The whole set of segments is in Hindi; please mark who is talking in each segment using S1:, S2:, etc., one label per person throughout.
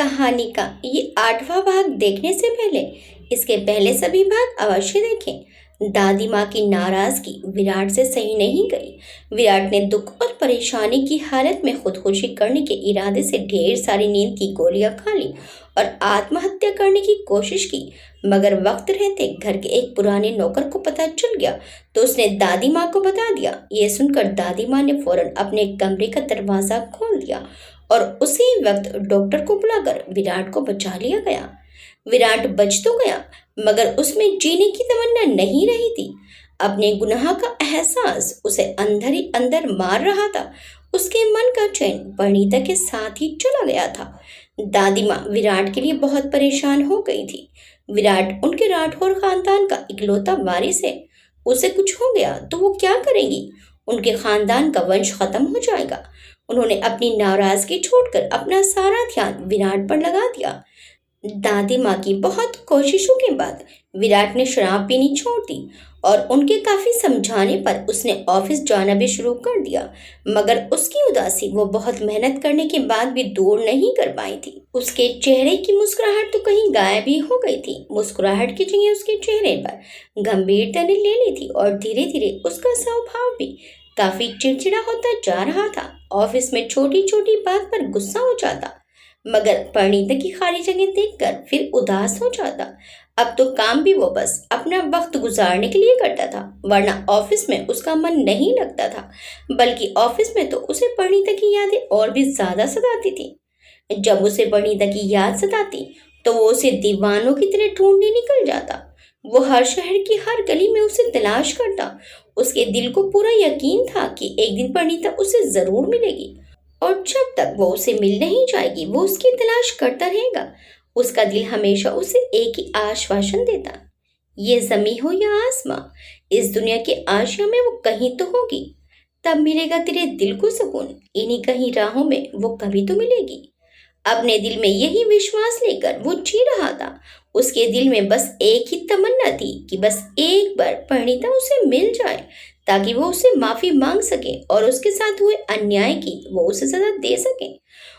S1: कहानी का ये 8वां भाग देखने से पहले इसके पहले सभी भाग अवश्य देखें। दादी माँ की नाराजगी विराट से सही नहीं गई। विराट ने दुख और परेशानी की हालत में खुदकुशी करने के इरादे से ढेर सारी नींद की गोलियां खा ली और आत्महत्या करने की कोशिश की। मगर वक्त रहते घर के एक पुराने नौकर को पता चल गया तो उसने दादी माँ को बता दिया। ये सुनकर दादी माँ ने फौरन अपने कमरे का दरवाजा खोल दिया और उसी वक्त डॉक्टर को बुलाकर विराट को बचा लिया गया। विराट बच तो गया मगर उसमें जीने की तमन्ना नहीं रही थी। अपने गुनाह का एहसास उसे अंदर ही अंदर मार रहा था। उसके मन का चैन परिणीता के साथ ही चला गया था। दादी माँ विराट के लिए बहुत परेशान हो गई थी। विराट उनके राठौर खानदान का इकलौता वारिस है। उसे कुछ हो गया तो वो क्या करेंगी? उनके खानदान का वंश खत्म हो जाएगा। उन्होंने अपनी नाराजगी छोड़कर अपना सारा ध्यान विराट पर लगा दिया। दादी माँ की बहुत कोशिशों के बाद विराट ने शराब पीनी छोड़ दी और उनके काफी समझाने पर उसने ऑफिस जाना भी शुरू कर दिया। मगर उसकी उदासी वो बहुत मेहनत करने के बाद भी दूर नहीं कर पाई थी। उसके चेहरे की मुस्कुराहट तो कहीं गायब ही हो गई थी। मुस्कुराहट की जगह उसके चेहरे पर गंभीरता ने ले ली थी और धीरे धीरे उसका स्वभाव भी काफी चिड़चिड़ा होता जा रहा था। ऑफिस में छोटी छोटी बात पर गुस्सा हो जाता मगर परिणीता की खाली जगह देखकर फिर उदास हो जाता। अब तो काम भी वो बस अपना वक्त गुजारने के लिए करता था, वरना ऑफिस में उसका मन नहीं लगता था। बल्कि ऑफिस में तो उसे परिणीता की यादें और भी ज्यादा सताती थी। जब उसे परिणीता की याद सताती तो वो उसे दीवानों की तरह ढूंढने निकल जाता। वो हर शहर की हर गली में उसे तलाश करता। उसके दिल को पूरा यकीन था कि एक दिन परिणीता उसे जरूर मिलेगी और जब तक वो उसे मिल नहीं जाएगी वो उसकी तलाश करता रहेगा। उसका दिल हमेशा उसे एक ही आश्वासन देता, ये जमी हो या आसमां, इस दुनिया के आशिया में वो कहीं तो होगी। तब मिलेगा तेरे दिल को सुकून, इन्हीं कहीं राहों में वो कभी तो मिलेगी। अपने दिल में यही विश्वास लेकर वो जी रहा था। उसके दिल में बस एक ही तमन्ना थी कि बस एक बार परिणीता उसे मिल जाए ताकि वो उसे माफी मांग सके और उसके साथ हुए अन्याय की वो उसे सजा दे सके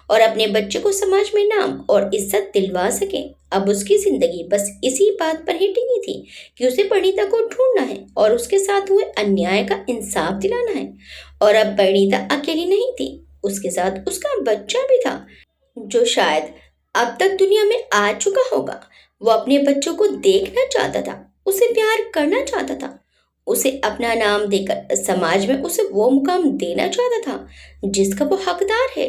S1: और अपने बच्चे को समाज में नाम और इज्जत दिलवा सके। अब उसकी जिंदगी बस इसी बात पर ही टिकी थी कि उसे परिणीता को ढूंढना है और उसके साथ हुए अन्याय का इंसाफ दिलाना है। और अब परिणीता अकेली नहीं थी, उसके साथ उसका बच्चा भी था जो शायद अब तक दुनिया में आ चुका होगा। वो अपने बच्चों को देखना चाहता था, उसे प्यार करना चाहता था, उसे अपना नाम देकर समाज में उसे वो मुकाम देना चाहता था जिसका वो हकदार है।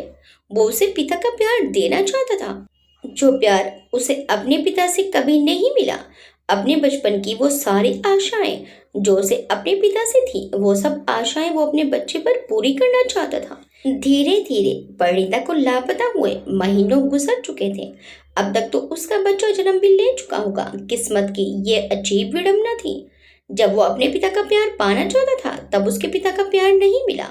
S1: वो उसे पिता का प्यार देना चाहता था, जो प्यार उसे अपने पिता से कभी नहीं मिला। अपने बचपन की वो सारी आशाएं जो उसे अपने पिता से थी, वो सब आशाएं वो अपने बच्चे पर पूरी करना चाहता था। धीरे धीरे परिणीता को लापता हुए महीनों गुजर चुके थे। अब तक तो उसका बच्चा जन्म भी ले चुका होगा। किस्मत की ये अजीब विडंबना थी। जब वो अपने पिता का प्यार पाना चाहता था तब उसके पिता का प्यार नहीं मिला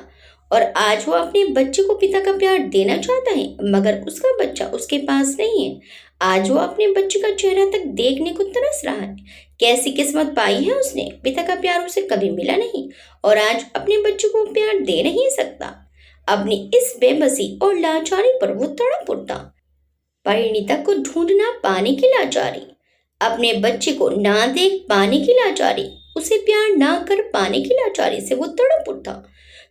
S1: और आज वो अपने बच्चे को पिता का प्यार देना चाहता है मगर उसका बच्चा उसके पास नहीं है। आज वो अपने बच्चे का चेहरा तक देखने को तरस रहा है। कैसी किस्मत पाई है उसने, पिता का प्यार उसे कभी मिला नहीं और आज अपने बच्चे को प्यार दे नहीं सकता। अपनी इस बेबसी और लाचारी पर वो तड़प उठता। परिणीता को ढूंढना पाने की लाचारी, अपने बच्चे को ना देख पाने की लाचारी, उसे प्यार ना कर पाने की लाचारी से वो तड़प उठता।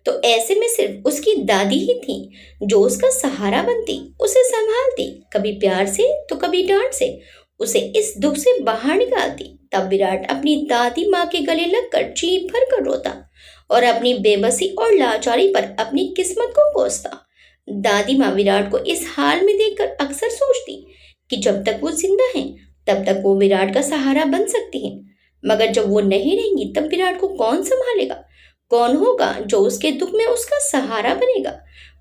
S1: तो ऐसे में सिर्फ उसकी दादी ही थी जो उसका सहारा बनती, उसे संभालती, कभी प्यार से तो कभी डांट से उसे इस दुख से बाहर निकालती। तब विराट अपनी दादी माँ के गले लगकर जी भर कर रोता और अपनी बेबसी और लाचारी पर अपनी किस्मत को कोसता। दादी माँ विराट को इस हाल में देखकर अक्सर सोचती कि जब तक वो जिंदा है तब तक वो विराट का सहारा बन सकती है, मगर जब वो नहीं रहेंगी तब विराट को कौन संभालेगा? कौन होगा जो उसके दुख में उसका सहारा बनेगा?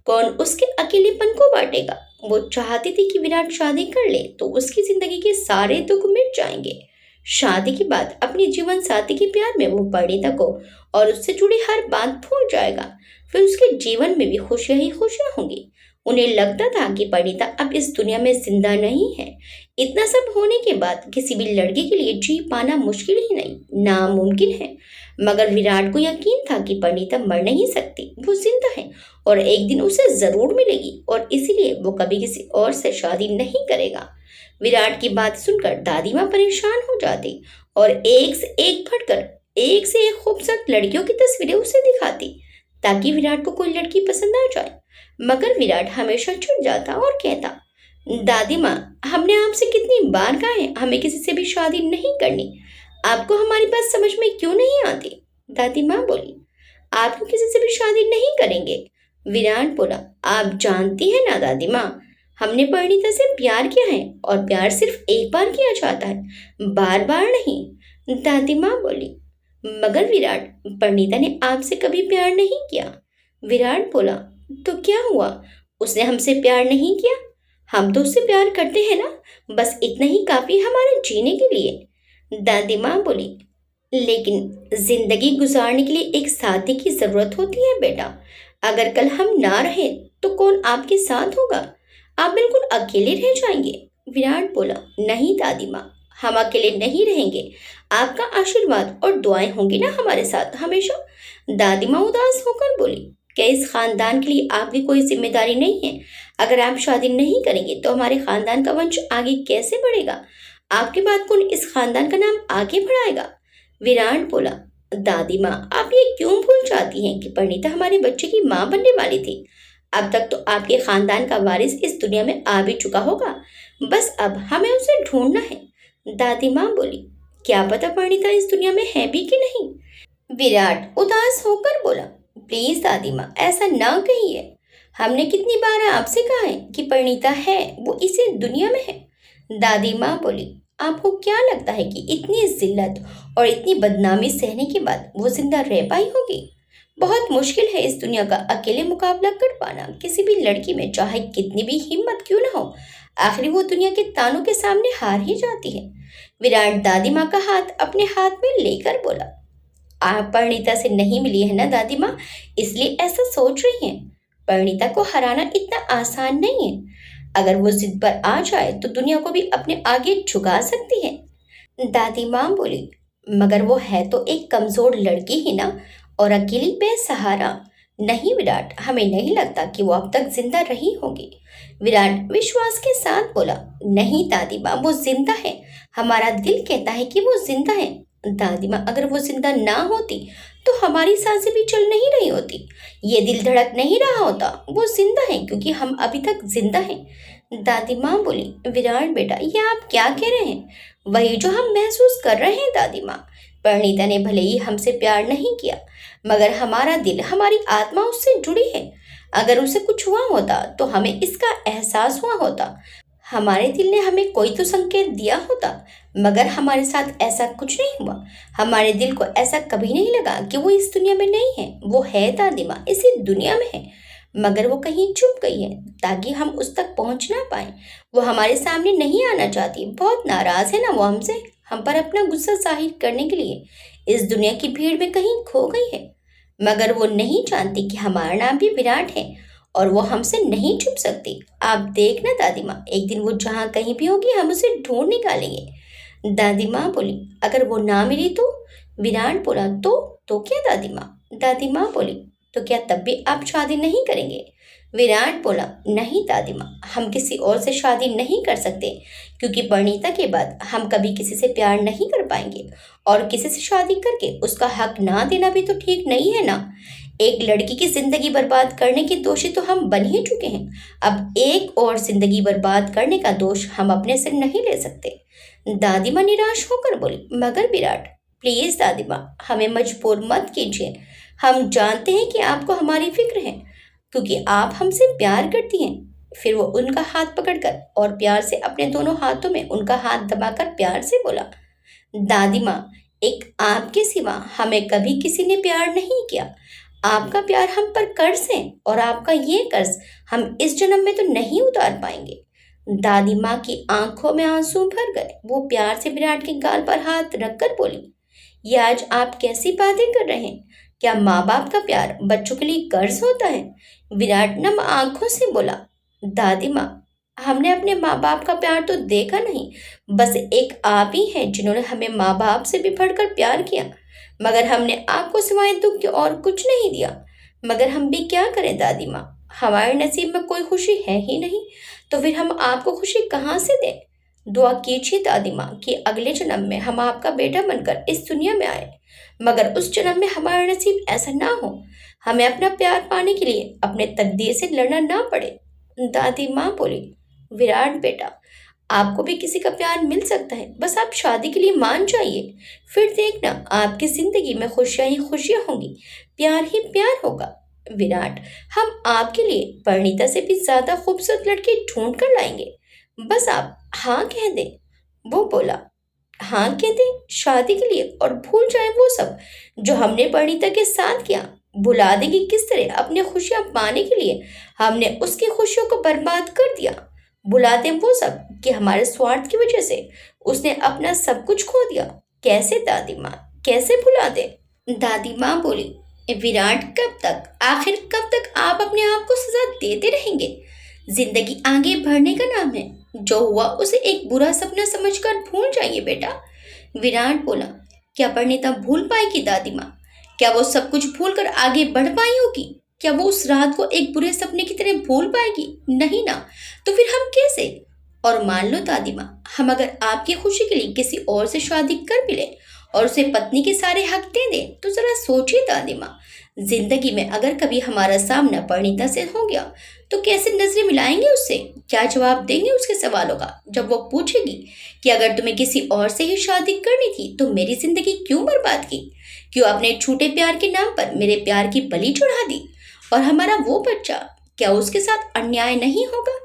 S1: कौन उसके अकेलेपन को बांटेगा? वो चाहती थी कि विराट शादी कर ले तो उसकी जिंदगी के सारे दुख मिट जाएंगे। शादी के बाद अपने जीवन साथी के प्यार में वो परिणीता को और उससे जुड़ी हर बात भूल जाएगा। फिर उसके जीवन में भी खुशियां ही खुशियां होंगी। उन्हें लगता था कि परिणीता अब इस दुनिया में जिंदा नहीं है। इतना सब होने के बाद किसी भी लड़की के लिए जी पाना मुश्किल ही नहीं, नामुमकिन है। मगर विराट को यकीन था कि परिणीता मर नहीं सकती, वो जिंदा है और एक दिन उसे जरूर मिलेगी और इसीलिए वो कभी किसी और से शादी नहीं करेगा। विराट की बात सुनकर दादी माँ परेशान हो जाती और एक से एक बढ़कर एक से एक खूबसूरत लड़कियों की तस्वीरें उसे दिखाती ताकि विराट को कोई लड़की पसंद आ जाए। मगर विराट हमेशा चिढ़ जाता और कहता, दादी माँ, हमने आपसे कितनी बार कहा है हमें किसी से भी शादी नहीं करनी, आपको हमारी बात समझ में क्यों नहीं आती? दादी माँ बोली, आप क्यों किसी से भी शादी नहीं करेंगे? विराट बोला, आप जानती हैं ना दादी माँ, हमने परिणीता से प्यार किया है और प्यार सिर्फ एक बार किया जाता है, बार बार नहीं। दादी माँ बोली, मगर विराट, परिणीता ने आपसे कभी प्यार नहीं किया। विराट बोला, तो क्या हुआ, उसने हमसे प्यार नहीं किया? हम तो उससे प्यार करते हैं ना, बस इतना ही काफी हमारे जीने के लिए। दादी माँ बोली, लेकिन जिंदगी गुजारने के लिए एक साथी की जरूरत होती है बेटा, अगर कल हम ना रहे तो कौन आपके साथ होगा? आप बिल्कुल अकेले रह जाएंगे। विराट बोला, नहीं दादी माँ, हम अकेले नहीं रहेंगे, आपका आशीर्वाद और दुआएं होंगी ना हमारे साथ हमेशा। दादी माँ उदास होकर बोली, क्या इस खानदान के लिए आपकी कोई जिम्मेदारी नहीं है? अगर आप शादी नहीं करेंगे तो हमारे खानदान का वंश आगे कैसे बढ़ेगा? आपके बाद कौन इस खानदान का नाम आगे बढ़ाएगा? विराट बोला, दादी माँ, आप ये क्यों भूल जाती हैं कि परिणीता हमारे बच्चे की माँ बनने वाली थी? अब तक तो आपके खानदान का वारिस इस दुनिया में आ भी चुका होगा, बस अब हमें उसे ढूंढना है। दादी माँ बोली, क्या पता परिणीता इस दुनिया में है भी कि नहीं? विराट उदास होकर बोला, प्लीज दादी माँ, ऐसा ना कहिए, हमने कितनी बार आपसे कहा है कि परिणीता है, वो इसी दुनिया में है। दादी माँ बोली, आपको क्या लगता है कि इतनी जिल्लत और इतनी बदनामी सहने के बाद वो जिंदा रह पाई होगी? बहुत मुश्किल है इस दुनिया का अकेले मुकाबला कर पाना किसी भी लड़की में, चाहे कितनी भी हिम्मत क्यों ना हो, आखिर वो दुनिया के तानों के सामने हार ही जाती है। विराट दादी माँ का हाथ अपने हाथ में लेकर बोला, आप परिणीता से नहीं मिली है ना दादी माँ, इसलिए ऐसा सोच रही हैं। परिणीता को हराना इतना आसान नहीं है, अगर वो जिद पर आ जाए तो दुनिया को भी अपने आगे झुका सकती है। दादी माँ बोली, मगर वो है तो एक कमजोर लड़की ही ना, और अकेली बेसहारा। नहीं विराट, हमें नहीं लगता कि वो अब तक जिंदा रही होगी। विराट विश्वास के साथ बोला, नहीं दादी माँ, वो जिंदा है, हमारा दिल कहता है कि वो जिंदा है। दादी माँ, अगर वो जिंदा ना होती तो हमारी सांसें भी चल नहीं रही होती, ये दिल धड़क नहीं रहा होता, वो जिंदा है क्योंकि हम अभी तक जिंदा हैं। दादी माँ बोली, विराट बेटा, ये आप क्या कह रहे हैं? वही जो हम महसूस कर रहे हैं दादी माँ। परिणीता ने भले ही हमसे प्यार नहीं किया, मगर हमारा दिल, हमारी आत्मा उससे जुड़ी है। अगर उसे कुछ हुआ होता तो हमें इसका एहसास हुआ होता, हमारे दिल ने हमें कोई तो संकेत दिया होता, मगर हमारे साथ ऐसा कुछ नहीं हुआ। हमारे दिल को ऐसा कभी नहीं लगा कि वो इस दुनिया में नहीं है। वो है दादी माँ, इसी दुनिया में है, मगर वो कहीं छुप गई है ताकि हम उस तक पहुंच ना पाए। वो हमारे सामने नहीं आना चाहती, बहुत नाराज है ना वो हमसे, हम पर अपना गुस्सा जाहिर करने के लिए इस दुनिया की भीड़ में कहीं खो गई है। मगर वो नहीं जानती कि हमारा नाम भी विराट है और वो हमसे नहीं छुप सकती। आप देखना दादी माँ, एक दिन वो जहाँ कहीं भी होगी हम उसे ढूंढ निकालेंगे। दादी माँ बोली, अगर वो ना मिली तो? विराट बोला, तो क्या दादी माँ? दादी माँ बोली, तो क्या तब भी आप शादी नहीं करेंगे? विराट बोला, नहीं दादी माँ, हम किसी और से शादी नहीं कर सकते क्योंकि परिणीता के बाद हम कभी किसी से प्यार नहीं कर पाएंगे और किसी से शादी करके उसका हक ना देना भी तो ठीक नहीं है ना। एक लड़की की जिंदगी बर्बाद करने के दोषी तो हम बन ही चुके हैं, अब एक और जिंदगी बर्बाद करने का दोष हम अपने सिर नहीं ले सकते। दादी माँ निराश होकर बोली, मगर विराट, प्लीज दादी माँ, हमें मजबूर मत कीजिए, हम जानते हैं कि आपको हमारी फिक्र है क्योंकि आप हमसे प्यार करती हैं। फिर वो उनका हाथ पकड़कर और प्यार से अपने दोनों हाथों में उनका हाथ दबाकर प्यार से बोला, दादी माँ, एक आपके सिवा हमें कभी किसी ने प्यार नहीं किया। आपका प्यार हम पर कर्ज है और आपका ये कर्ज हम इस जन्म में तो नहीं उतार पाएंगे। दादी माँ की आंखों में आंसू भर गए। वो प्यार से विराट के गाल पर हाथ रखकर बोली, ये आज आप कैसी बातें कर रहे हैं? क्या माँ बाप का प्यार बच्चों के लिए कर्ज होता है? विराट नम आंखों से बोला, दादी माँ, हमने अपने माँ बाप का प्यार तो देखा नहीं, बस एक आप ही हैं जिन्होंने हमें माँ बाप से भी बढ़कर प्यार किया। मगर हमने आपको सिवाय दुख के और कुछ नहीं दिया। मगर हम भी क्या करें दादी माँ, हमारे नसीब में कोई खुशी है ही नहीं, तो फिर हम आपको खुशी कहाँ से दें। दुआ कीजिए दादी माँ कि अगले जन्म में हम आपका बेटा बनकर इस दुनिया में आए, मगर उस जन्म में हमारा नसीब ऐसा ना हो, हमें अपना प्यार पाने के लिए अपने तकदीर से लड़ना ना पड़े। दादी माँ बोली, विराट बेटा, आपको भी किसी का प्यार मिल सकता है, बस आप शादी के लिए मान जाइए। फिर देखना आपकी जिंदगी में खुशियां ही खुशियां होंगी, प्यार ही प्यार होगा। विराट, हम आपके लिए परिणीता से भी ज्यादा खूबसूरत लड़की ढूंढ कर लाएंगे, बस आप हाँ कह दें। वो बोला, हाँ कह दें शादी के लिए और भूल जाए वो सब जो हमने परिणीता के साथ किया। भुला देंगे किस तरह अपनी खुशियां पाने के लिए हमने उसकी खुशियों को बर्बाद कर दिया। भुला दें वो सब कि हमारे स्वार्थ की वजह से उसने अपना सब कुछ खो दिया। कैसे दादी माँ, कैसे भुला दे। दादी माँ बोली, विराट कब तक, आखिर कब तक आप अपने आप को सजा देते रहेंगे। जिंदगी आगे बढ़ने का नाम है, जो हुआ उसे एक बुरा सपना समझकर भूल जाइए बेटा। विराट बोला, क्या परिणीता भूल पाएगी दादी माँ, क्या वो सब कुछ भूल कर आगे बढ़ पाई होगी, क्या वो उस रात को एक बुरे सपने की तरह भूल पाएगी, नहीं ना। तो फिर हम कैसे। और मान लो दादी माँ, हम अगर आपकी खुशी के लिए किसी और से शादी कर भी लें और उसे पत्नी के सारे हक दे दें, तो जरा सोचिए दादी माँ, जिंदगी में अगर कभी हमारा सामना परिणीता से हो गया तो कैसे नजरें मिलाएंगे उससे, क्या जवाब देंगे उसके सवालों का जब वो पूछेगी कि अगर तुम्हें किसी और से ही शादी करनी थी तो मेरी जिंदगी क्यों बर्बाद की, क्यों अपने छूटे प्यार के नाम पर मेरे प्यार की बलि चढ़ा दी। और हमारा वो बच्चा, क्या उसके साथ अन्याय नहीं होगा,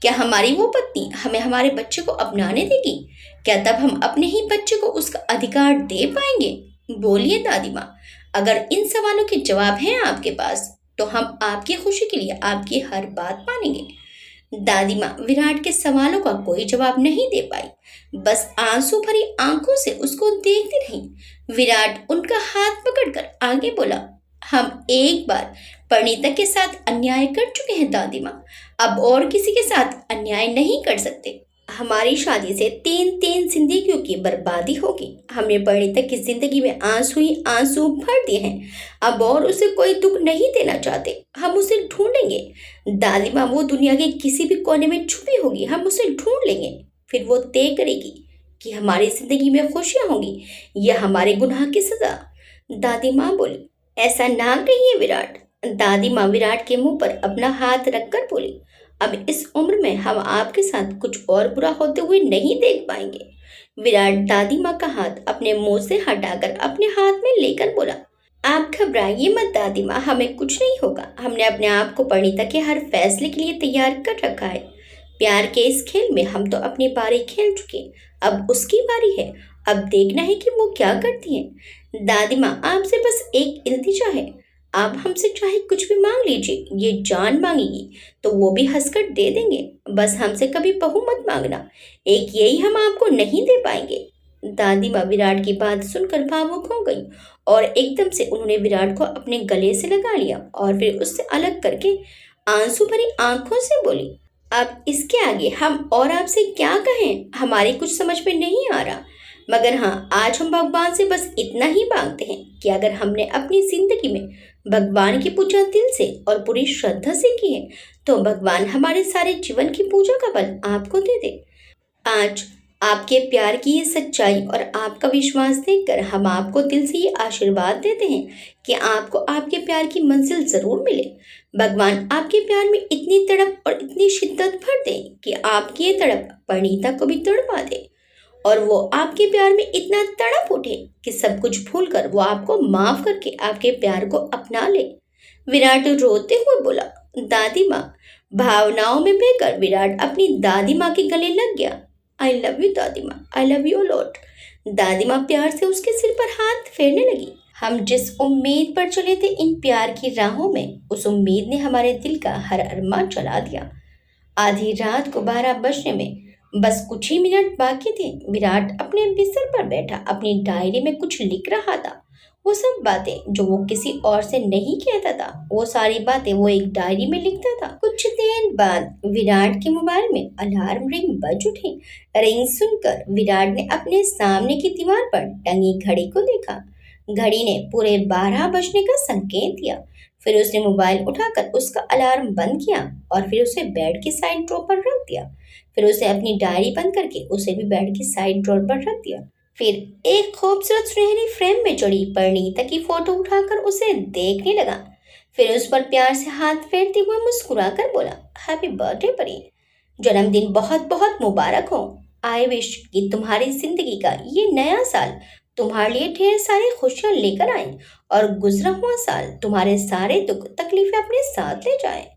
S1: क्या हमारी वो पत्नी हमें हमारे बच्चे को अपनाने देगी, क्या तब हम अपने ही बच्चे को उसका अधिकार दे पाएंगे। बोलिए दादी माँ, अगर इन सवालों के जवाब हैं आपके पास तो हम आपकी खुशी के लिए आपकी हर बात मानेंगे। दादी माँ विराट के सवालों का कोई जवाब नहीं दे पाई, बस आंसू भरी आंखों से उसको देखती रही। विराट उनका हाथ पकड़कर आगे बोला, हम एक बार परिणीता के साथ अन्याय कर चुके हैं दादी माँ, अब और किसी के साथ अन्याय नहीं कर सकते। हमारी शादी से तीन तीन जिंदगियों की बर्बादी होगी। हमने परिणीता की जिंदगी में आंसू ही आंसू भर दिए हैं, अब और उसे कोई दुख नहीं देना चाहते। हम उसे ढूंढेंगे दादी माँ, वो दुनिया के किसी भी कोने में छुपी होगी, हम उसे ढूंढ लेंगे। फिर वो तय करेगी कि हमारी जिंदगी में खुशियां होंगी या हमारे गुनाह की सजा। दादी माँ बोली, ऐसा ना कहिए विराट। दादी माँ विराट के मुंह पर अपना हाथ रखकर बोली, अब इस उम्र में हम आपके साथ कुछ और बुरा होते हुए नहीं देख पाएंगे। विराट दादी माँ का हाथ अपने मुंह से हटाकर अपने हाथ में लेकर बोला, आप घबराइए मत दादी माँ, हमें कुछ नहीं होगा। हमने अपने आप को परिणीता के हर फैसले के लिए तैयार कर रखा है। प्यार के इस खेल में हम तो अपनी बारी खेल चुके, अब उसकी बारी है। अब देखना है कि वो क्या करती है। दादी माँ आपसे बस एक इल्तिजा है, आप हमसे चाहे कुछ भी मांग लीजिए, ये जान मांगेगी तो वो भी हंसकर दे देंगे, बस हमसे कभी बहू मत मांगना, एक यही हम आपको नहीं दे पाएंगे। दादी माँ विराट की बात सुनकर भावुक हो गई और एकदम से उन्होंने विराट को अपने गले से लगा लिया और फिर उससे अलग करके आंसू भरी आंखों से बोली, अब इसके आगे हम और आपसे क्या कहें, हमारी कुछ समझ में नहीं आ रहा। मगर हाँ, आज हम भगवान से बस इतना ही मांगते हैं कि अगर हमने अपनी जिंदगी में भगवान की पूजा दिल से और पूरी श्रद्धा से की है तो भगवान हमारे सारे जीवन की पूजा का फल आपको दे दे। आज आपके प्यार की ये सच्चाई और आपका विश्वास देखकर हम आपको दिल से ये आशीर्वाद देते हैं कि आपको आपके प्यार की मंजिल जरूर मिले। भगवान आपके प्यार में इतनी तड़प और इतनी शिद्दत भर दे कि आपकी ये तड़प परिणीता को भी तड़पा दे और वो आपके प्यार में इतना तड़प उठे कि सब कुछ भूलकर वो आपको माफ करके आपके प्यार को अपना ले। विराट रोते हुए बोला, दादी माँ। भावनाओं में बहकर विराट अपनी दादी माँ के गले लग गया। आई लव यू दादी माँ, आई लव यू लॉट। दादी माँ प्यार से उसके सिर पर हाथ फेरने लगी। हम जिस उम्मीद पर चले थे इन प्यार की राहों में, उस उम्मीद ने हमारे दिल का हर अरमान जला दिया। आधी रात को 12 बजने में बस कुछ ही मिनट बाकी थे। विराट अपने बिस्तर पर बैठा अपनी डायरी में कुछ लिख रहा था। वो सब बातें जो वो किसी और से नहीं कहता था, वो सारी बातें वो एक डायरी में लिखता था। कुछ देर बाद विराट के मोबाइल में अलार्म रिंग बज उठी। रिंग सुनकर विराट ने अपने सामने की दीवार पर टंगी घड़ी को देखा। घड़ी ने पूरे 12 बजने का संकेत दिया। फिर उसने मोबाइल उठाकर उसका अलार्म बंद किया और फिर उसे बेड की साइड ड्रॉर पर रख दिया। फिर उसे अपनी डायरी बंद करके उसे भी बेड की साइड ड्रॉर पर रख दिया। फिर एक खूबसूरत सुनहरी फ्रेम में जड़ी परिणीता की फोटो उठाकर उसे देखने लगा। फिर उस पर प्यार से हाथ फेरते हुए मुस्कुराकर बोला, हैप्पी बर्थडे परी, जन्मदिन बहुत बहुत मुबारक हो। आई विश कि तुम्हारी जिंदगी का ये नया साल तुम्हारे लिए ढेर सारी खुशियां लेकर आए और गुजरा हुआ साल तुम्हारे सारे दुख तकलीफें अपने साथ ले जाए।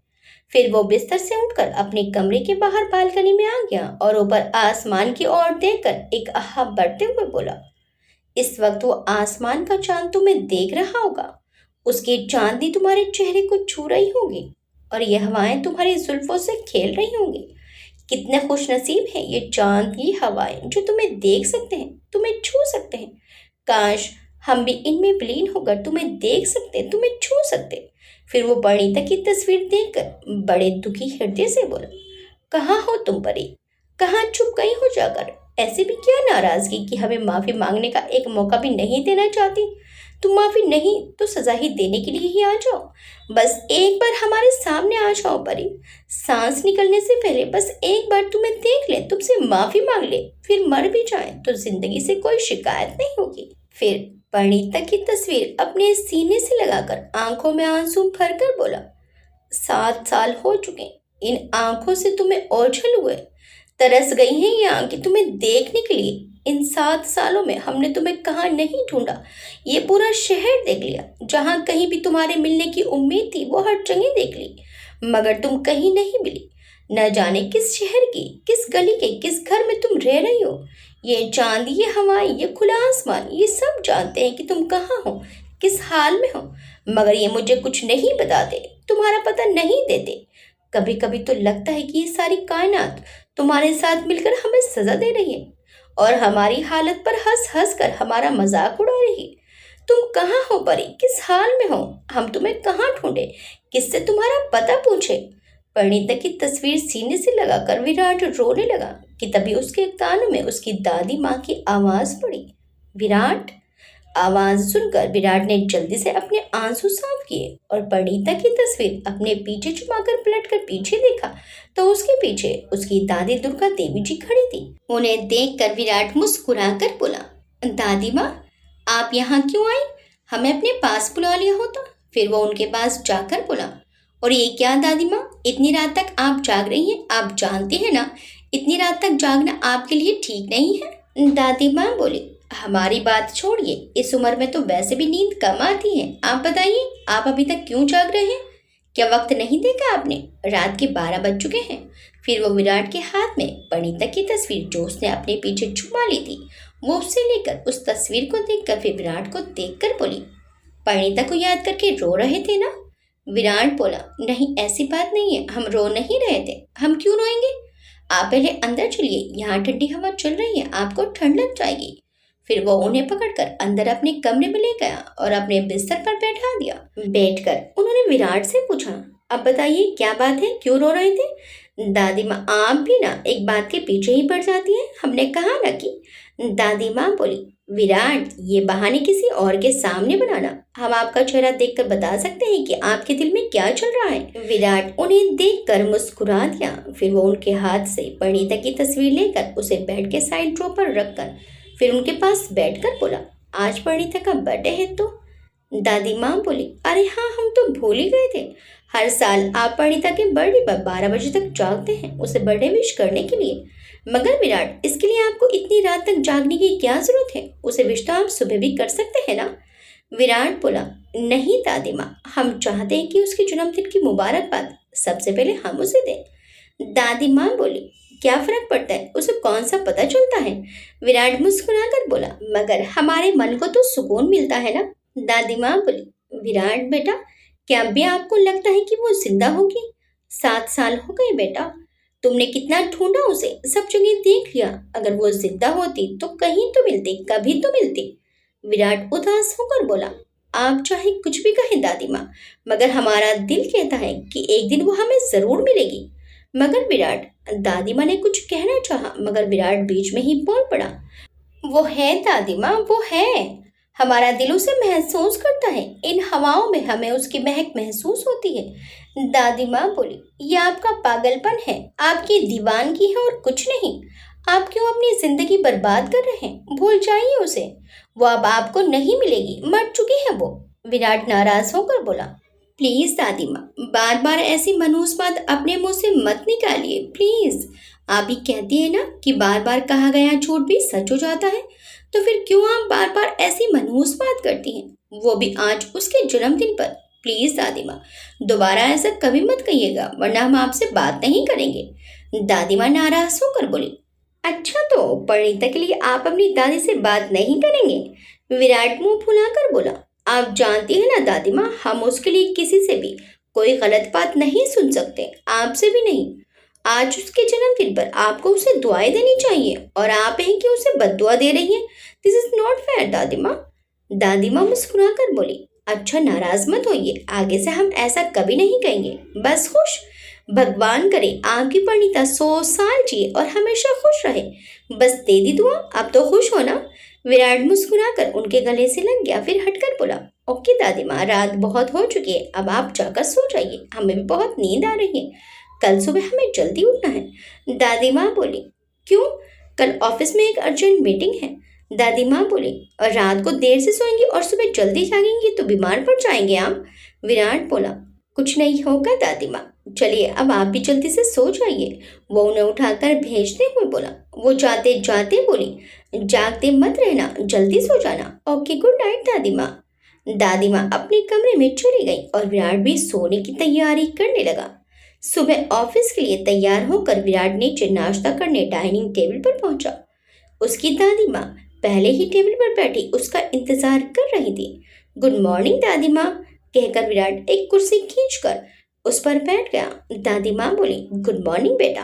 S1: फिर वो बिस्तर से उठकर अपने कमरे के बाहर बालकनी में आ गया और ऊपर आसमान की ओर देखकर एक आह भरते हुए बोला, इस वक्त वो आसमान का चांद तुम्हें देख रहा होगा। उसकी चांदनी तुम्हारे चेहरे को छू रही होगी और ये हवाएं तुम्हारी जुल्फों से खेल रही होंगी। कितने खुश नसीब हैं ये चांद की हवाएं जो तुम्हें देख सकते हैं, तुम्हें छू सकते हैं। काश हम भी इनमें विलीन होकर तुम्हें देख सकते, तुम्हें छू सकते। फिर वो परिणीता की तस्वीर देखकर बड़े दुखी हृदय से बोला, कहाँ हो तुम परी, कहाँ छुप गई हो जाकर। ऐसी भी क्या नाराजगी कि हमें माफी मांगने का एक मौका भी नहीं देना चाहती। तुम माफी नहीं तो सजा ही देने के लिए ही आ जाओ। बस एक बार हमारे सामने आ जाओ परी। सांस निकलने से पहले बस एक बार तुम्हें देख ले, तुमसे माफी मांग ले, फिर मर भी जाए तो जिंदगी से कोई शिकायत नहीं होगी। फिर परिणीता की तस्वीर अपने सीने से लगाकर आंखों में आंसू भरकर बोला, 7 साल हो चुके, इन आंखों से तुम्हें ओझल हुए, तरस गई हैं ये आंखें तुम्हें देखने के लिए। इन 7 सालों में हमने तुम्हें कहाँ नहीं ढूंढा, ये पूरा शहर देख लिया। जहां कहीं भी तुम्हारे मिलने की उम्मीद थी वो हर जगह देख ली, मगर तुम कहीं नहीं मिली। न जाने किस शहर की, किस गली के, किस घर में तुम रह रही हो। ये चांद, ये हवाएं, ये खुला आसमान, ये सब जानते हैं कि तुम कहाँ हो, किस हाल में हो, मगर ये मुझे कुछ नहीं बताते, तुम्हारा पता नहीं देते। कभी कभी तो लगता है कि ये सारी कायनात तुम्हारे साथ मिलकर हमें सजा दे रही है और हमारी हालत पर हंस हंस कर हमारा मजाक उड़ा रही है। तुम कहाँ हो परी, किस हाल में हो, हम तुम्हें कहाँ ढूंढे, किससे तुम्हारा पता पूछे। परिणीता की तस्वीर सीने से लगाकर विराट रोने लगा कि तभी उसके कानों में उसकी दादी माँ की आवाज पड़ी, विराट। आवाज सुनकर विराट ने जल्दी से अपने आंसू साफ किए और परिणीता की तस्वीर अपने पीछे छुपाकर पलटकर पीछे देखा तो उसके पीछे उसकी दादी दुर्गा देवी जी खड़ी थी। उन्हें देखकर विराट मुस्कुराकर बोला, दादी माँ, आप यहाँ क्यों आई, हमें अपने पास बुला लिया होता। फिर वो उनके पास जाकर बोला, और ये क्या दादी माँ, इतनी रात तक आप जाग रही हैं, आप जानती हैं ना इतनी रात तक जागना आपके लिए ठीक नहीं है। दादी माँ बोली, हमारी बात छोड़िए, इस उम्र में तो वैसे भी नींद कम आती है। आप बताइए, आप अभी तक क्यों जाग रहे हैं, क्या वक्त नहीं देखा आपने, रात के 12 बज चुके हैं। फिर वो विराट के हाथ में परिणीता की तस्वीर जो उसने अपने पीछे छुपा ली थी वो उससे लेकर उस तस्वीर को देखकर फिर विराट को देखकर बोली, परिणीता को याद करके रो रहे थे ना। विराट बोला, नहीं ऐसी बात नहीं है, हम रो नहीं रहे थे, हम क्यों रोएंगे। आप पहले अंदर चलिए, यहाँ ठंडी हवा चल रही है, आपको ठंड लग जाएगी। फिर वो उन्हें पकड़कर अंदर अपने कमरे में ले गया और अपने बिस्तर पर बैठा दिया। बैठकर उन्होंने विराट से पूछा, अब बताइए क्या बात है, क्यों रो रहे थे। दादी माँ, आप भी ना एक बात के पीछे ही पड़ जाती है, हमने कहा ना कि। दादी माँ बोली, विराट, ये बहाने किसी और के सामने बनाना, हम आपका चेहरा देखकर बता सकते हैं कि आपके दिल में क्या चल रहा है। विराट उन्हें देखकर मुस्कुरा दिया। फिर वो उनके हाथ से परिणीता की तस्वीर लेकर उसे बेड के साइड ड्रॉर पर रखकर फिर उनके पास बैठकर बोला, आज परिणीता का बर्थडे है तो। दादी माँ बोली, अरे हाँ, हम तो भूल ही गए थे, हर साल आप परिणीता के बर्थडे पर 12 बजे तक जागते हैं उसे बर्थडे विश करने के लिए। मगर विराट, इसके लिए आपको इतनी रात तक जागने की क्या जरूरत है, उसे विश तो आप सुबह भी कर सकते हैं ना। विराट बोला, नहीं दादी माँ, हम चाहते हैं कि उसके जन्मदिन की मुबारकबाद सबसे पहले हम उसे दें। दादी माँ बोली, क्या फर्क पड़ता है, उसे कौन सा पता चलता है। विराट मुस्कुराकर बोला, मगर हमारे मन को तो सुकून मिलता है ना। दादी माँ बोली, विराट बेटा, क्या भी आपको लगता है कि वो जिंदा होगी। 7 साल हो गए बेटा, तुमने कितना ढूंढा उसे, सब जगह देख लिया, अगर वो जिंदा होती तो कहीं तो मिलती, कभी तो मिलती। विराट उदास होकर बोला, आप चाहे कुछ भी कहें दादी माँ, मगर हमारा दिल कहता है कि एक दिन वो हमें जरूर मिलेगी। मगर विराट, दादी माँ ने कुछ कहना चाहा, मगर विराट बीच में ही बोल पड़ा, वो है दादी माँ, वो है। हमारा दिल उसे महसूस करता है, इन हवाओं में हमें उसकी महक महसूस होती है। दादी माँ बोली, ये आपका पागलपन है, आपकी दीवानगी है और कुछ नहीं। आप क्यों अपनी जिंदगी बर्बाद कर रहे हैं? भूल जाइए उसे, वो अब आपको नहीं मिलेगी, मर चुकी है वो। विराट नाराज होकर बोला, प्लीज दादी माँ, बार बार ऐसी मनहूस बात अपने मुंह से मत निकालिए प्लीज। आप ही कहती है ना कि बार बार कहा गया झूठ भी सच हो जाता है, तो फिर क्यों आप बार बार ऐसी मनहूस बात करती हैं, वो भी आज उसके जन्मदिन पर। प्लीज दादी माँ, दोबारा ऐसा कभी मत कहिएगा, वरना हम आपसे बात नहीं करेंगे। दादी माँ नाराज होकर बोली, अच्छा तो परिणीता के लिए आप अपनी दादी से बात नहीं करेंगे? विराट मुंह फुलाकर बोला, आप जानती है ना दादी माँ, हम उसके लिए किसी से भी कोई गलत बात नहीं सुन सकते, आपसे भी नहीं। आज उसके जन्मदिन पर आपको उसे दुआएं देनी चाहिए और आप हैं कि उसे बद्दुआ दे रही हैं। दिस इज नॉट फेयर दादी माँ। दादी माँ मुस्कुराकर बोली, अच्छा नाराज मत होइए, आगे से हम ऐसा कभी नहीं कहेंगे, बस खुश। भगवान करे आपकी परिणीता 100 साल जिए और हमेशा खुश रहे। बस दे दी दुआ, अब तो खुश हो ना? विराट मुस्कुराकर उनके गले से लग गया, फिर हटकर बोला, ओके दादी माँ, रात बहुत हो चुकी है, अब आप जाकर सो जाइए, हमें भी बहुत नींद आ रही है, कल सुबह हमें जल्दी उठना है। दादी माँ बोली, क्यों? कल ऑफिस में एक अर्जेंट मीटिंग है। दादी माँ बोली, और रात को देर से सोएंगी और सुबह जल्दी जागेंगी तो बीमार पड़ जाएंगे आप। विराट बोला, कुछ नहीं होगा दादी माँ, चलिए अब आप भी जल्दी से सो जाइए। वो उन्हें उठाकर भेजते हुए बोला। वो जाते जाते बोली, जागते मत रहना, जल्दी सो जाना। ओके, गुड नाइट दादी माँ। दादी माँ अपने कमरे में चली गई और विराट भी सोने की तैयारी करने लगा। सुबह ऑफिस के लिए तैयार होकर विराट नीचे नाश्ता करने डाइनिंग टेबल पर पहुंचा। उसकी दादी माँ पहले ही टेबल पर बैठी उसका इंतजार कर रही थी। गुड मॉर्निंग दादी माँ, कहकर विराट एक कुर्सी खींचकर उस पर बैठ गया। दादी माँ बोली, गुड मॉर्निंग बेटा,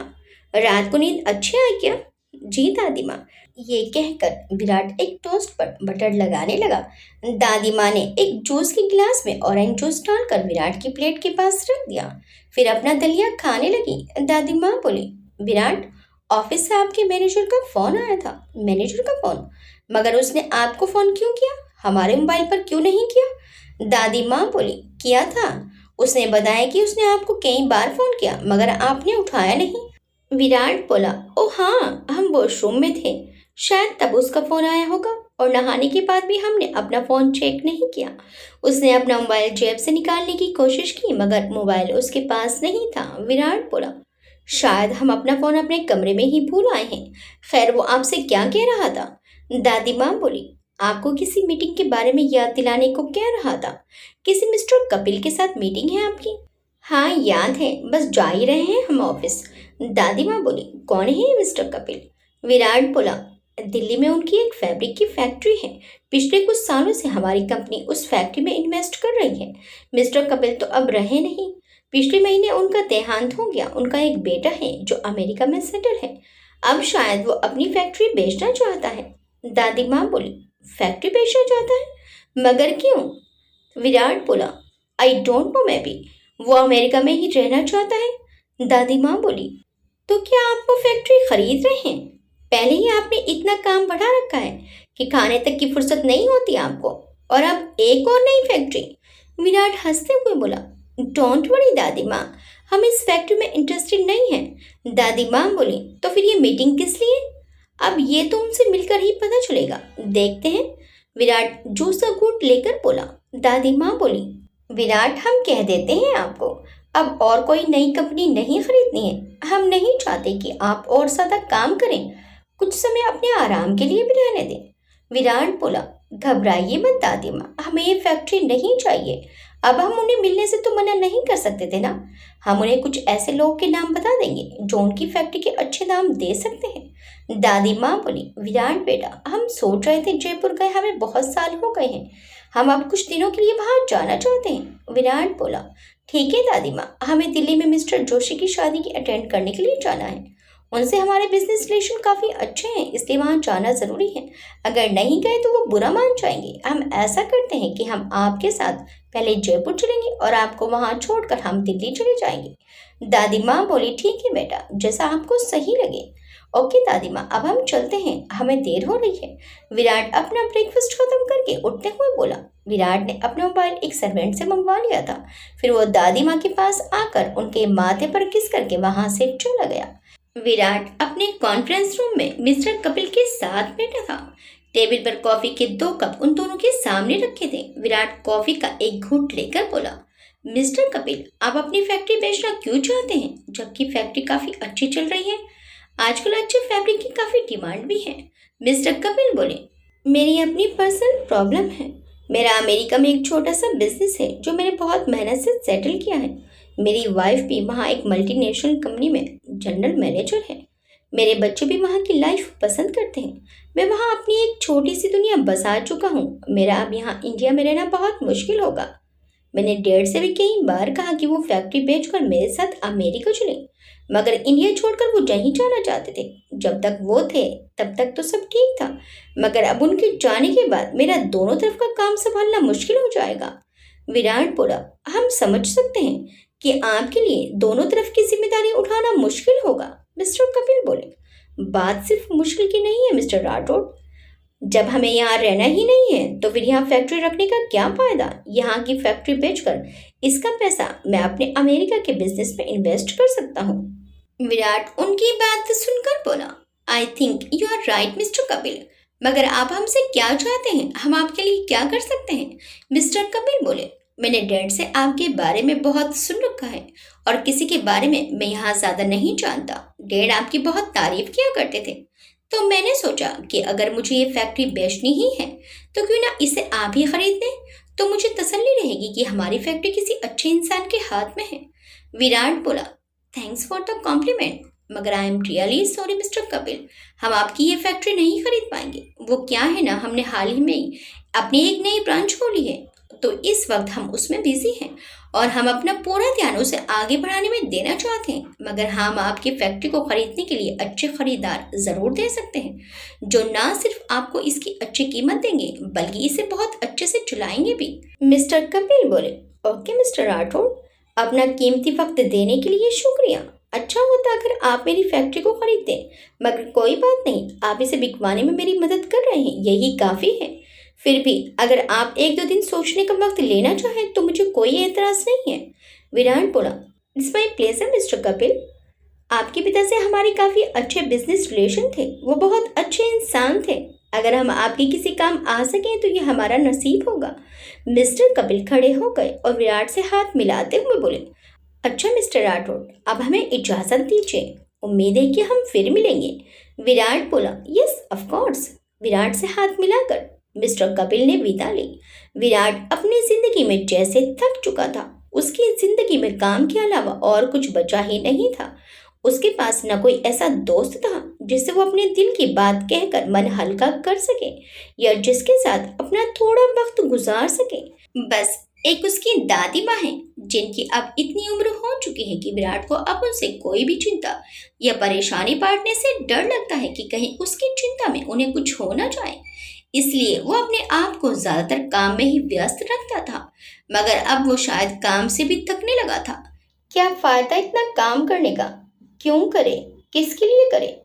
S1: रात को नींद अच्छी आई क्या? जी दादी माँ। ये कहकर विराट एक टोस्ट पर बटर लगाने लगा। दादी माँ ने एक जूस के गिलास में ऑरेंज जूस डालकर विराट की प्लेट के पास रख दिया, फिर अपना दलिया खाने लगी। दादी माँ बोली, विराट, ऑफिस से आपके मैनेजर का फोन आया था। मैनेजर का फोन? मगर उसने आपको फोन क्यों किया, हमारे मोबाइल पर क्यों नहीं किया? दादी माँ बोली, किया था, उसने बताया कि उसने आपको कई बार फोन किया मगर आपने उठाया नहीं। विराट बोला, ओ हाँ, हम वॉशरूम में थे, शायद तब उसका फोन आया होगा, और नहाने के बाद भी हमने अपना फोन चेक नहीं किया। उसने अपना मोबाइल जेब से निकालने की कोशिश की मगर मोबाइल उसके पास नहीं था। विराट बोला, शायद हम अपना फोन अपने कमरे में ही भूल आए हैं। खैर, वो आपसे क्या कह रहा था? दादी माँ बोली, आपको किसी मीटिंग के बारे में याद दिलाने को कह रहा था। किसी मिस्टर कपिल के साथ मीटिंग है आपकी? हाँ याद है, बस जा ही रहे हैं हम ऑफिस। दादी माँ बोली, कौन है ये मिस्टर कपिल? विराट बोला, दिल्ली में उनकी एक फैब्रिक की फैक्ट्री है, पिछले कुछ सालों से हमारी कंपनी उस फैक्ट्री में इन्वेस्ट कर रही है। मिस्टर कपिल तो अब रहे नहीं, पिछले महीने उनका देहांत हो गया। उनका एक बेटा है जो अमेरिका में सेटल है, अब शायद वो अपनी फैक्ट्री बेचना चाहता है। दादी माँ बोली, फैक्ट्री बेचना चाहता है, मगर क्यों? विराट बोला, I don't know, may be वो अमेरिका में ही रहना चाहता है। दादी माँ बोली, तो क्या आप वो फैक्ट्री खरीद रहे हैं? पहले ही आपने इतना काम बढ़ा रखा है कि खाने तक की फुर्सत नहीं होती आपको, और अब एक और नई फैक्ट्री। विराट हंसते हुए बोला, डोंट वरी दादी माँ, हम इस फैक्ट्री में इंटरेस्टेड नहीं हैं। दादी माँ बोली, तो फिर ये मीटिंग किस लिए? अब ये तो उनसे मिलकर ही पता चलेगा, देखते हैं। विराट जूस का घूंट लेकर बोला। दादी माँ बोली, विराट, हम कह देते हैं आपको, अब और कोई नई कंपनी नहीं खरीदनी है। हम नहीं चाहते कि आप और ज़्यादा काम करें, कुछ समय अपने आराम के लिए भी रहने दें। विराट बोला, घबराइए मत दादी माँ, हमें ये फैक्ट्री नहीं चाहिए। अब हम उन्हें मिलने से तो मना नहीं कर सकते थे ना। हम उन्हें कुछ ऐसे लोग के नाम बता देंगे जो उनकी फैक्ट्री के अच्छे दाम दे सकते हैं। दादी माँ बोली, विराट बेटा, हम सोच रहे थे जयपुर गए हमें बहुत साल हो गए हैं, हम अब कुछ दिनों के लिए वहाँ जाना चाहते हैं। विराट बोला, ठीक है दादी माँ, हमें दिल्ली में मिस्टर जोशी की शादी की अटेंड करने के लिए जाना है। उनसे हमारे बिजनेस रिलेशन काफ़ी अच्छे हैं, इसलिए वहाँ जाना ज़रूरी है। अगर नहीं गए तो वो बुरा मान जाएंगे। हम ऐसा करते हैं कि हम आपके साथ पहले जयपुर चलेंगे और आपको वहाँ छोड़कर हम दिल्ली चले जाएंगे। दादी माँ बोली, ठीक है बेटा, जैसा आपको सही लगे। ओके दादी माँ, अब हम चलते हैं, हमें देर हो रही है। विराट अपना ब्रेकफास्ट खत्म करके उठते हुए बोला। विराट ने अपना मोबाइल एक सर्वेंट से मंगवा लिया था। फिर वो दादी माँ के पास आकर उनके माथे पर किस करके वहां से चला गया। विराट अपने कॉन्फ्रेंस रूम में मिस्टर कपिल के साथ बैठा था। टेबल पर कॉफी के 2 कप उन दोनों के सामने रखे थे। विराट कॉफी का एक घूंट लेकर बोला, मिस्टर कपिल, आप अपनी फैक्ट्री बेचना क्यों चाहते हैं, जबकि फैक्ट्री काफी अच्छी चल रही है। आजकल अच्छे फैब्रिक की काफी डिमांड भी है। मिस्टर कपिल बोले, मेरी अपनी पर्सनल प्रॉब्लम है। मेरा अमेरिका में एक छोटा सा बिजनेस है जो मैंने बहुत मेहनत से सेटल किया है। मेरी वाइफ भी वहाँ एक मल्टीनेशनल कंपनी में जनरल मैनेजर है। मेरे बच्चे भी वहाँ की लाइफ पसंद करते हैं। मैं वहाँ अपनी एक छोटी सी दुनिया बसा चुका हूँ। मेरा अब यहाँ इंडिया में रहना बहुत मुश्किल होगा। मैंने डैड से भी कई बार कहा कि वो फैक्ट्री बेचकर मेरे साथ अमेरिका चले, मगर इंडिया छोड़कर वो नहीं जाना चाहते थे। जब तक वो थे तब तक तो सब ठीक था, मगर अब उनके जाने के बाद मेरा दोनों तरफ का काम संभालना मुश्किल हो जाएगा। विराट बोला, हम समझ सकते हैं कि आपके लिए दोनों तरफ की जिम्मेदारी उठाना मुश्किल होगा। मिस्टर कपिल बोले, बात सिर्फ मुश्किल की नहीं है मिस्टर राठौड़। जब हमें यहाँ रहना ही नहीं है तो फिर यहाँ फैक्ट्री रखने का क्या फायदा। यहाँ की फैक्ट्री बेचकर इसका पैसा मैं अपने अमेरिका के बिजनेस में इन्वेस्ट कर सकता हूँ। विराट उनकी बात सुनकर बोला, I think you are right mister Kapil, मगर आप हमसे क्या चाहते हैं, हम आपके लिए क्या कर सकते हैं। मिस्टर कपिल बोले, मैंने डैड से आपके बारे में बहुत सुन रखा है और किसी के बारे में मैं यहाँ ज्यादा नहीं जानता। डैड आपकी बहुत तारीफ किया करते थे, तो मैंने सोचा कि अगर मुझे ये फैक्ट्री बेचनी ही है तो क्यों ना इसे आप ही खरीद लें, तो मुझे तसल्ली रहेगी कि हमारी फैक्ट्री किसी अच्छे इंसान के हाथ में है। विराट बोला, थैंक्स फॉर द कॉम्प्लीमेंट, मगर I am really sorry mister Kapil, हम आपकी ये फैक्ट्री नहीं खरीद पाएंगे। वो क्या है ना, हमने हाल ही में अपनी एक नई ब्रांच खोली है, तो इस वक्त हम उसमें बिजी हैं और हम अपना पूरा ध्यान उसे आगे बढ़ाने में देना चाहते हैं। मगर हम आपकी फैक्ट्री को खरीदने के लिए अच्छे खरीदार जरूर दे सकते हैं, जो ना सिर्फ आपको इसकी अच्छी कीमत देंगे बल्कि इसे बहुत अच्छे से चलाएंगे भी। मिस्टर कपिल बोले, ओके मिस्टर राठौड़, अपना कीमती वक्त देने के लिए शुक्रिया। अच्छा होता अगर आप मेरी फैक्ट्री को खरीदते, मगर कोई बात नहीं, आप इसे बिकवाने में मेरी मदद कर रहे हैं, यही काफ़ी है। फिर भी अगर आप 1-2 दिन सोचने का वक्त लेना चाहें तो मुझे कोई एतराज़ नहीं है। विराट बोला, it's my pleasure mister Kapil. आपके पिता से हमारे काफ़ी अच्छे बिजनेस रिलेशन थे, वो बहुत अच्छे इंसान थे। अगर हम आपके किसी काम आ सकें तो ये हमारा नसीब होगा। मिस्टर कपिल खड़े हो गए और विराट से हाथ मिलाते हुए बोले, अच्छा मिस्टर राठौड़, अब हमें इजाज़त दीजिए, उम्मीद है कि हम फिर मिलेंगे। विराट बोला, यस ऑफ कोर्स। विराट से हाथ मिलाकर मिस्टर कपिल ने विदा ली। विराट अपनी जिंदगी में जैसे थक चुका था, उसकी जिंदगी में काम के अलावा और कुछ बचा ही नहीं था। उसके पास न कोई ऐसा दोस्त था जिससे वो अपने दिल की बात कहकर मन हल्का कर सके या जिसके साथ अपना थोड़ा वक्त गुजार सके। बस एक उसकी दादी माँ है, जिनकी अब इतनी उम्र हो चुकी है कि विराट को अब उनसे कोई भी चिंता या परेशानी बांटने से डर लगता है कि कहीं उसकी चिंता में उन्हें कुछ हो न जाए। इसलिए वो अपने आप को ज्यादातर काम में ही व्यस्त रखता था, मगर अब वो शायद काम से भी थकने लगा था। क्या फायदा इतना काम करने का, क्यों करे, किसके लिए करे।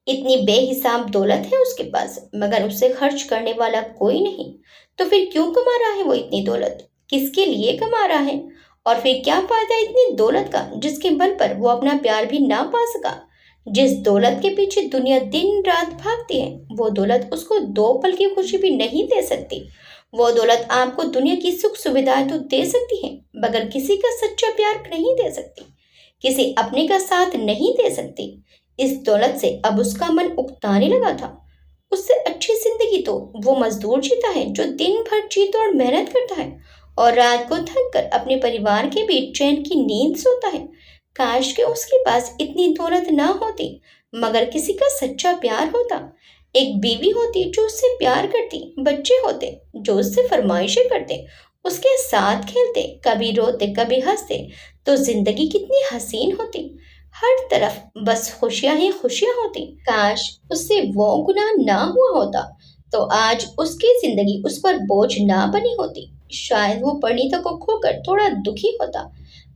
S1: इतनी बेहिसाब दौलत है उसके पास, मगर उससे खर्च करने वाला कोई नहीं। तो फिर क्यों कमा रहा है वो इतनी दौलत, किसके लिए कमा रहा है, और फिर क्या फायदा इतनी दौलत का जिसके बल पर वो अपना प्यार भी ना पा सका। जिस दौलत के पीछे दुनिया दिन रात भागती है, वो दौलत उसको 2 पल की खुशी भी नहीं दे सकती। वो दौलत आपको दुनिया की सुख सुविधाएं तो दे सकती है, मगर किसी का सच्चा प्यार नहीं दे सकती, किसी अपने का साथ नहीं दे सकती। इस दौलत से अब उसका मन उकताने लगा था। उससे अच्छी जिंदगी तो वो मजदूर जीता है जो दिन भर जी तोड़ मेहनत करता है और रात को थक कर अपने परिवार के बीच चैन की नींद सोता है। काश के उसके पास इतनी दौलत ना होती, मगर किसी का सच्चा प्यार होता, एक बीवी होती जो उससे प्यार करती, बच्चे होते जो उससे फरमाइशें करते, उसके साथ खेलते, कभी रोते कभी हंसते, तो जिंदगी कितनी हसीन होती। हर तरफ बस खुशियां ही खुशियां होती। काश उससे वो गुनाह ना हुआ होता तो आज उसकी जिंदगी उस पर बोझ ना बनी होती। शायद वो परिणीता को खोकर थोड़ा दुखी होता,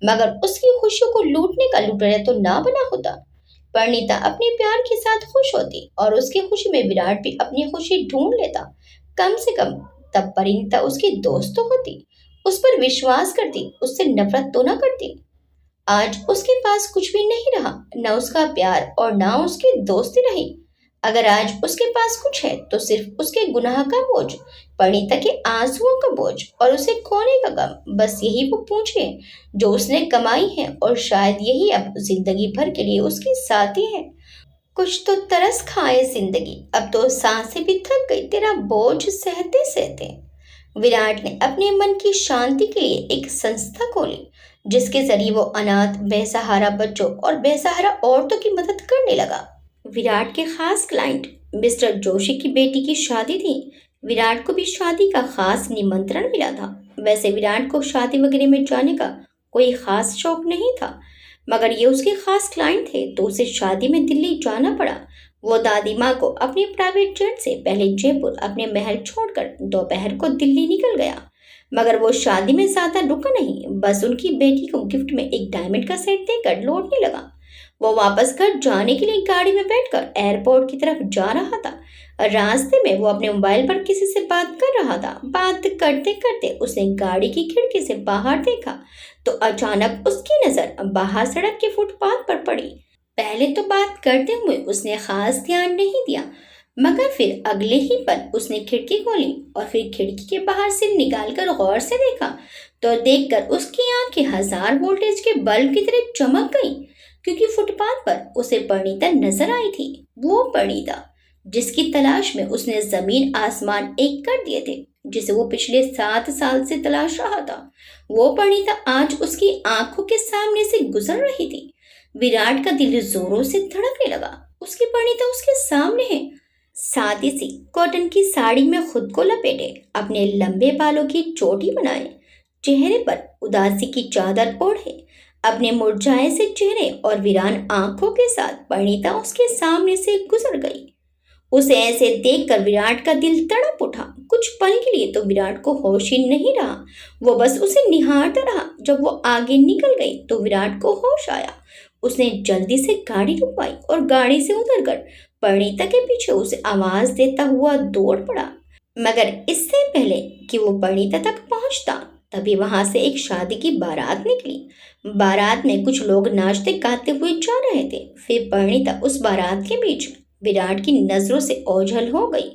S1: मगर उसकी खुशियों को लूटने का लुटेरा तो ना बना होता। परिणीता अपने प्यार के साथ खुश होती और उसकी खुशी में विराट भी अपनी खुशी ढूंढ लेता। कम से कम तब परिणीता उसकी दोस्त तो होती, उस पर विश्वास करती, उससे नफरत तो ना करती। आज उसके पास कुछ भी नहीं रहा, न उसका प्यार और न उसकी दोस्ती रही। अगर आज उसके पास कुछ है तो सिर्फ उसके गुनाह का बोझ, परिणीता के आंसुओं का बोझ और उसे खोने का गम। बस यही वो पूंछे जो उसने कमाई है और शायद यही अब जिंदगी भर के लिए उसकी साथी है। कुछ तो तरस खाए जिंदगी, अब तो सांसें भी थक गई तेरा बोझ सहते सहते। विराट ने अपने मन की शांति के लिए एक संस्था खोली, जिसके जरिए वो अनाथ, बेसहारा बच्चों और बेसहारा औरतों की मदद करने लगा। विराट के खास क्लाइंट मिस्टर जोशी की बेटी की शादी थी। विराट को भी शादी का खास निमंत्रण मिला था। वैसे विराट को शादी वगैरह में जाने का कोई खास शौक नहीं था, मगर ये उसके खास क्लाइंट थे तो उसे शादी में दिल्ली जाना पड़ा। वो दादी माँ को अपने प्राइवेट जेट से पहले जयपुर अपने महल छोड़कर दोपहर को दिल्ली निकल गया। मगर वो शादी में ज्यादा रुका नहीं, बस उनकी बेटी को गिफ्ट में एक डायमंड का सेट देकर लौटने लगा। वो वापस घर जाने के लिए गाड़ी में बैठकर एयरपोर्ट की तरफ जा रहा था। रास्ते में वो अपने मोबाइल पर किसी से बात कर रहा था। बात करते करते उसने गाड़ी की खिड़की से बाहर देखा तो अचानक उसकी नजर बाहर सड़क के फुटपाथ पर पड़ी। पहले तो बात करते हुए उसने खास ध्यान नहीं दिया, मगर फिर अगले ही पल उसने खिड़की खोली और फिर खिड़की के बाहर से निकालकर गौर से देखा तो देखकर उसकी आंखें 1000 वोल्टेज के बल्ब की तरह चमक गईं, क्योंकि फुटपाथ पर उसे परिणीता नजर आई थी। वो परिणीता जिसकी तलाश में उसने जमीन आसमान एक कर दिए थे, जिसे वो पिछले 7 साल से तलाश रहा था, वो परिणीता आज उसकी आंखों के सामने से गुजर रही थी। विराट का दिल जोरों से धड़कने लगा। उसकी परिणीता उसके सामने है, सादी सी कॉटन की साड़ी में खुद को लपेटे, अपने लंबे बालों की चोटी बनाए, चेहरे पर उदासी की चादर ओढ़े, अपने मुरझाए से चेहरे और वीरान आंखों के साथ परिणीता उसके सामने से गुजर गई। उसे ऐसे देखकर विराट का दिल तड़प उठा। कुछ पल के लिए तो विराट को होश ही नहीं रहा, वो बस उसे निहारता रहा। जब वो आगे निकल गई तो विराट को होश आया। उसने जल्दी से गाड़ी रुकवाई और गाड़ी से उतरकर परिणीता के पीछे उसे आवाज देता हुआ दौड़ पड़ा। मगर इससे पहले कि वो परिणीता तक पहुंचता, तभी वहां से एक शादी की बारात निकली। बारात में कुछ लोग नाचते गाते हुए जा रहे थे। फिर परिणीता उस बारात के बीच विराट की नजरों से ओझल हो गई।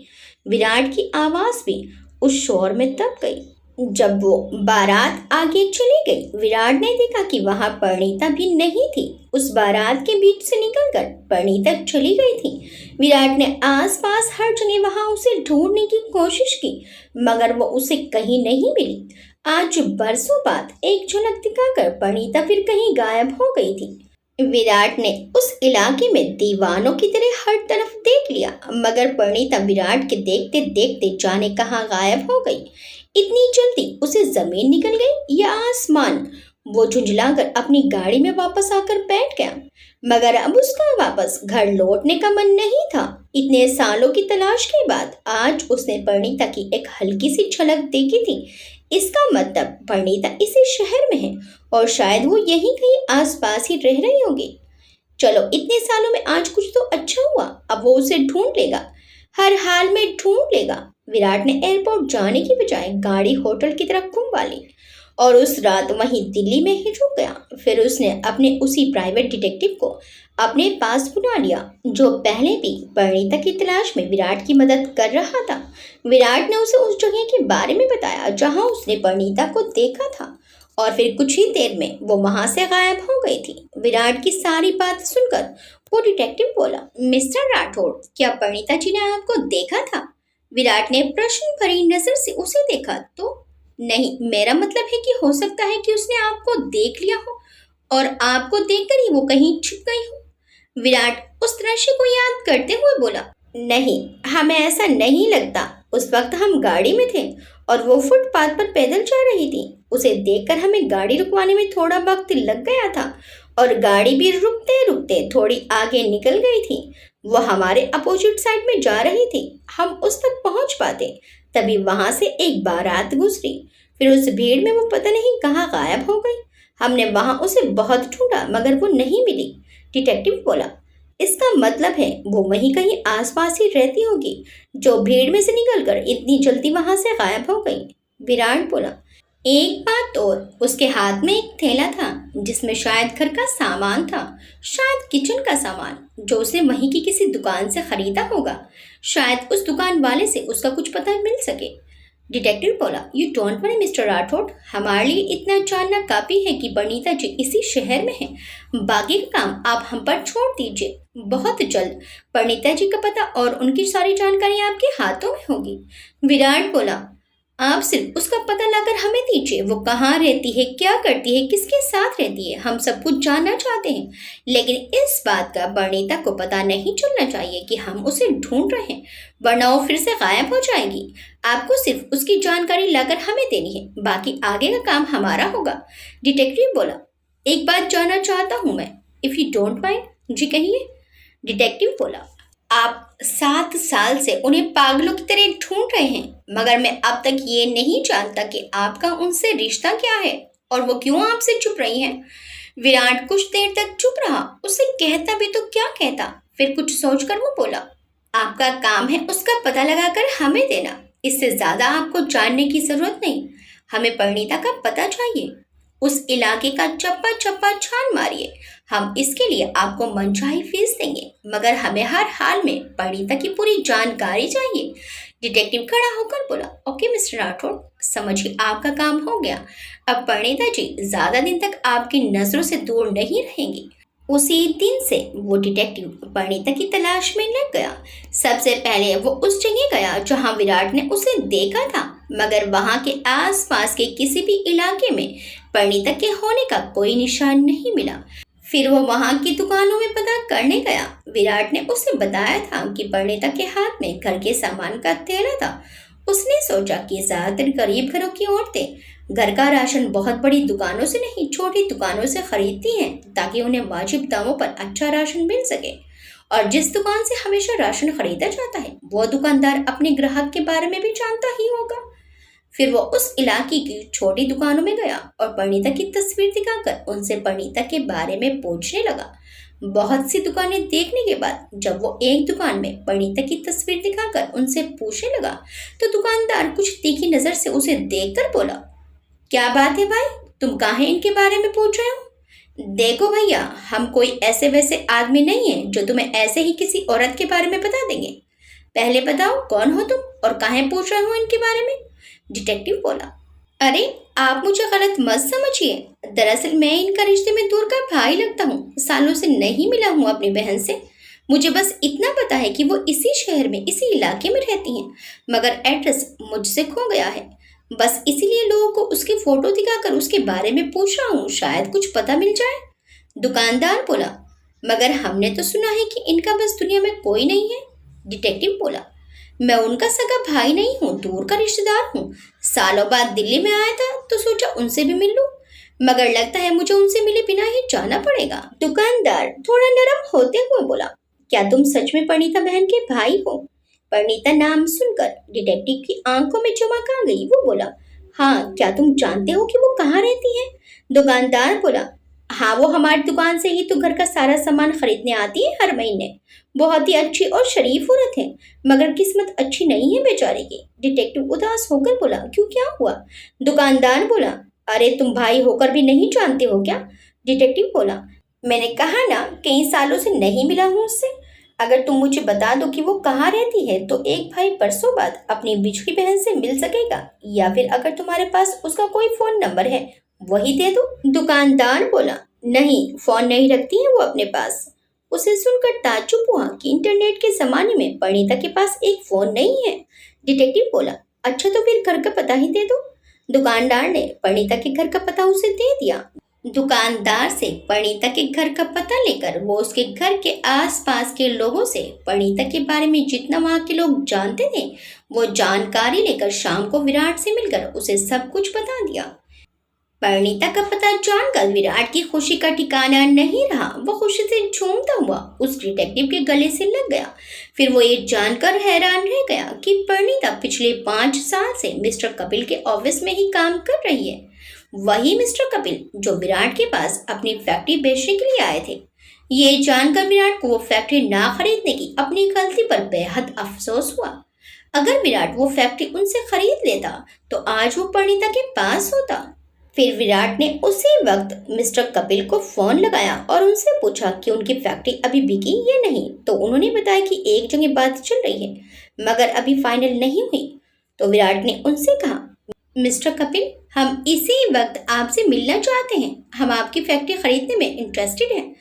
S1: विराट की आवाज भी उस शोर में दब गई। जब वो बारात आगे चली गई, विराट ने देखा कि वहां परिणीता भी नहीं थी। उस बारात के बीच से निकलकर परिणीता चली गई थी। विराट ने आसपास हर जगह वहां उसे ढूंढने की कोशिश की, मगर वो उसे कहीं नहीं मिली। आज बरसों बाद एक झलक दिखाकर परिणीता फिर कहीं गायब हो गई थी। विराट ने उस इलाके में दीवानों की तरह हर तरफ देख लिया, मगर परिणीता विराट के देखते देखते जाने कहाँ गायब हो गई। इतनी जल्दी उसे जमीन निकल गई या आसमान? वो झुंझलाकर अपनी गाड़ी में वापस आकर बैठ गया, मगर अब उसका वापस घर लौटने का मन नहीं था। इतने सालों की तलाश के बाद आज उसने परिणीता की एक हल्की सी झलक देखी थी। इसका मतलब परिणीता इसी शहर में है और शायद वो यहीं कहीं आसपास ही रह रही होगी। चलो, इतने सालों में आज कुछ तो अच्छा हुआ। अब वो उसे ढूंढ लेगा, हर हाल में ढूंढ लेगा। विराट ने एयरपोर्ट जाने की बजाय गाड़ी होटल की तरफ घुमा ली और उस रात वहीं दिल्ली में ही रुक गया। फिर उसने अपने उसी प्राइवेट डिटेक्टिव को अपने पास बुला लिया, जो पहले भी परिणीता की तलाश में विराट की मदद कर रहा था। विराट ने उसे उस जगह के बारे में बताया जहां उसने परिणीता को देखा था और फिर कुछ ही देर में वो वहां से गायब हो गई थी। विराट की सारी बात सुनकर वो डिटेक्टिव बोला, मिस्टर राठौड़, क्या परिणीता जी ने आपको देखा था? विराट ने प्रश्न भरी नजर से उसे देखा तो नहीं, मेरा मतलब है कि हो सकता है कि उसने आपको देख लिया हो और आपको देखकर ही वो कहीं छिप गई हो। विराट उस दृश्य को याद करते हुए बोला, नहीं, हमें ऐसा नहीं लगता। उस वक्त हम गाड़ी में थे और वो फुटपाथ पर पैदल जा रही थी। उसे देखकर हमें गाड़ी रुकवाने में थोड़ा वक्त लग गया था और गाड़ी भी रुकते रुकते थोड़ी आगे निकल गई थी। वो हमारे अपोजिट साइड में जा रही थी। हम उस तक पहुंच पाते तभी वहां से एक बारात गुजरी। फिर उस भीड़ में वो पता नहीं कहाँ गायब हो गई। हमने वहां उसे बहुत ढूंढा मगर वो नहीं मिली। डिटेक्टिव बोला, इसका मतलब है वो वहीं कहीं आसपास ही रहती होगी जो भीड़ में से निकलकर इतनी जल्दी वहां से गायब हो गई। विराट बोला, एक बात और, उसके हाथ में एक थैला था जिसमें शायद घर का सामान था, शायद किचन का सामान जो उसने वहीं की किसी दुकान से खरीदा होगा। शायद उस दुकान वाले से उसका कुछ पता मिल सके। डिटेक्टिव बोला, you don't worry mister Rathore, हमारे लिए इतना जानना काफी है कि बनीता जी इसी शहर में है। बाकी का काम आप हम पर छोड़ दीजिए। बहुत जल्द परिणीता जी का पता और उनकी सारी जानकारी आपके हाथों में होगी। विराट बोला, आप सिर्फ उसका पता लाकर हमें दीजिए। वो कहाँ रहती है, क्या करती है, किसके साथ रहती है, हम सब कुछ जानना चाहते हैं। लेकिन इस बात का परिणीता को पता नहीं चलना चाहिए कि हम उसे ढूंढ रहे हैं, वरना वो फिर से गायब हो जाएगी। आपको सिर्फ उसकी जानकारी लाकर हमें देनी है, बाकी आगे का काम हमारा होगा। डिटेक्टिव बोला, एक बात जानना चाहता हूँ मैं, इफ यू डोंट माइंड। जी कहिए। डिटेक्टिव बोला, आप 7 साल से उन्हें पागलों की तरह ढूंढ रहे हैं, मगर मैं अब तक ये नहीं जानता कि आपका उनसे रिश्ता क्या है और वो क्यों आपसे छुप रही हैं। विराट कुछ देर तक चुप रहा। उसे कहता भी तो क्या कहता। फिर कुछ सोचकर वो बोला, आपका काम है उसका पता लगाकर हमें देना। इससे ज्यादा आपको जानने की जरूरत नहीं। हमें परिणीता का पता चाहिए। उस इलाके का चप्पा चप्पा छान मारिए। हम इसके लिए आपको मनचाही फीस देंगे, मगर हमें हर हाल में परिणीता की पूरी जानकारी चाहिए। डिटेक्टिव खड़ा होकर बोला, ओके मिस्टर राठौड़, समझिए आपका काम हो गया। अब परिणीता जी ज्यादा दिन तक आपकी नजरों से दूर नहीं रहेंगी। उसी दिन से वो डिटेक्टिव परिणीता की तलाश में लग गया। सबसे पहले वो उस जगह गया जहां विराट ने उसे देखा था, मगर वहां के आसपास के किसी भी इलाके में परिणीता के होने का कोई निशान नहीं मिला। फिर वो वहां की दुकानों में पता करने गया। विराट ने उसे बताया था कि परिणीता के हाथ में घर के सामान का थैला था। उसने सोचा कि ज्यादातर गरीब घरों की औरतें घर का राशन बहुत बड़ी दुकानों से नहीं, छोटी दुकानों से खरीदती हैं ताकि उन्हें वाजिब दामों पर अच्छा राशन मिल सके। और जिस दुकान से हमेशा राशन खरीदा जाता है वो दुकानदार अपने ग्राहक के बारे में भी जानता ही होगा। फिर वो उस इलाके की छोटी दुकानों में गया और परिणीता की तस्वीर दिखाकर उनसे परिणीता के बारे में पूछने लगा। बहुत सी दुकानें देखने के बाद जब वो एक दुकान में परिणीता की तस्वीर दिखाकर उनसे पूछने लगा तो दुकानदार कुछ तीखी नजर से उसे देखकर बोला, क्या बात है भाई, तुम काहे इनके बारे में पूछ रहे हो? देखो भैया, हम कोई ऐसे वैसे आदमी नहीं है जो तुम्हें ऐसे ही किसी औरत के बारे में बता देंगे। पहले बताओ कौन हो तुम और काहे पूछ रहे हो इनके बारे में। डिटेक्टिव बोला, अरे आप मुझे गलत मत समझिए। दरअसल मैं इनका रिश्ते में दूर का भाई लगता हूँ। सालों से नहीं मिला हूँ अपनी बहन से। मुझे बस इतना पता है कि वो इसी शहर में इसी इलाके में रहती हैं, मगर एड्रेस मुझसे खो गया है। बस इसीलिए लोगों को उसकी फोटो दिखाकर उसके बारे में पूछ रहा हूँ, शायद कुछ पता मिल जाए। दुकानदार बोला, मगर हमने तो सुना है कि इनका बस दुनिया में कोई नहीं है। डिटेक्टिव बोला, मैं उनका सगा भाई नहीं हूँ, दूर का रिश्तेदार हूँ। सालों बाद दिल्ली में आया था तो सोचा उनसे भी मिल लूं, मगर लगता है मुझे उनसे मिले बिना ही जाना पड़ेगा। दुकानदार थोड़ा नरम होते हुए बोला, क्या तुम सच में परिणीता बहन के भाई हो? परिणीता नाम सुनकर डिटेक्टिव की आंखों में चमक आ गई। वो बोला, हाँ, क्या तुम जानते हो कि वो कहाँ रहती है? दुकानदार बोला, हाँ, वो हमारी दुकान से ही तो घर का सारा सामान खरीदने आती है हर महीने। बहुत ही अच्छी और शरीफ औरत है, मगर किस्मत अच्छी नहीं है बेचारी की। डिटेक्टिव उदास होकर बोला, क्यों, क्या हुआ? दुकानदार बोला, अरे तुम भाई होकर भी नहीं जानते हो क्या? डिटेक्टिव बोला, मैंने कहा ना, कई सालों से नहीं मिला हूँ उससे। अगर तुम मुझे बता दो कि वो कहाँ रहती है तो एक भाई परसों बाद अपनी बिछड़ी बहन से मिल सकेगा, या फिर अगर तुम्हारे पास उसका कोई फोन नंबर है वही दे दो। दुकानदार बोला, नहीं, फोन नहीं रखती है वो अपने पास। उसे सुनकर ताज्जुब हुआ कि इंटरनेट के जमाने में परिणीता के पास एक फोन नहीं है। डिटेक्टिव बोला, अच्छा तो फिर घर का पता ही दे दो। दुकानदार ने परिणीता के घर का पता उसे दे दिया। दुकानदार से परिणीता के घर का पता लेकर वो उसके घर के आसपास के लोगों से परिणीता के बारे में जितना वहां के लोग जानते थे वो जानकारी लेकर शाम को विराट से मिलकर उसे सब कुछ बता दिया। परिणीता का पता जानकर विराट की खुशी का ठिकाना नहीं रहा। वो खुशी से झूमता हुआ उस डिटेक्टिव के गले से लग गया। फिर वो ये जानकर हैरान रह गया कि परिणीता पिछले 5 साल से मिस्टर कपिल के ऑफिस में ही काम कर रही है। वही मिस्टर कपिल जो विराट के पास अपनी फैक्ट्री बेचने के लिए आए थे। ये जानकर विराट को वो फैक्ट्री ना खरीदने की अपनी गलती पर बेहद अफसोस हुआ। अगर विराट वो फैक्ट्री उनसे खरीद लेता तो आज वो परिणीता के पास होता। फिर विराट ने उसी वक्त मिस्टर कपिल को फोन लगाया और उनसे पूछा कि उनकी फैक्ट्री अभी बिकी या नहीं। तो उन्होंने बताया कि एक जगह बात चल रही है मगर अभी फाइनल नहीं हुई। तो विराट ने उनसे कहा, मिस्टर कपिल, हम इसी वक्त आपसे मिलना चाहते हैं। हम आपकी फैक्ट्री खरीदने में इंटरेस्टेड हैं।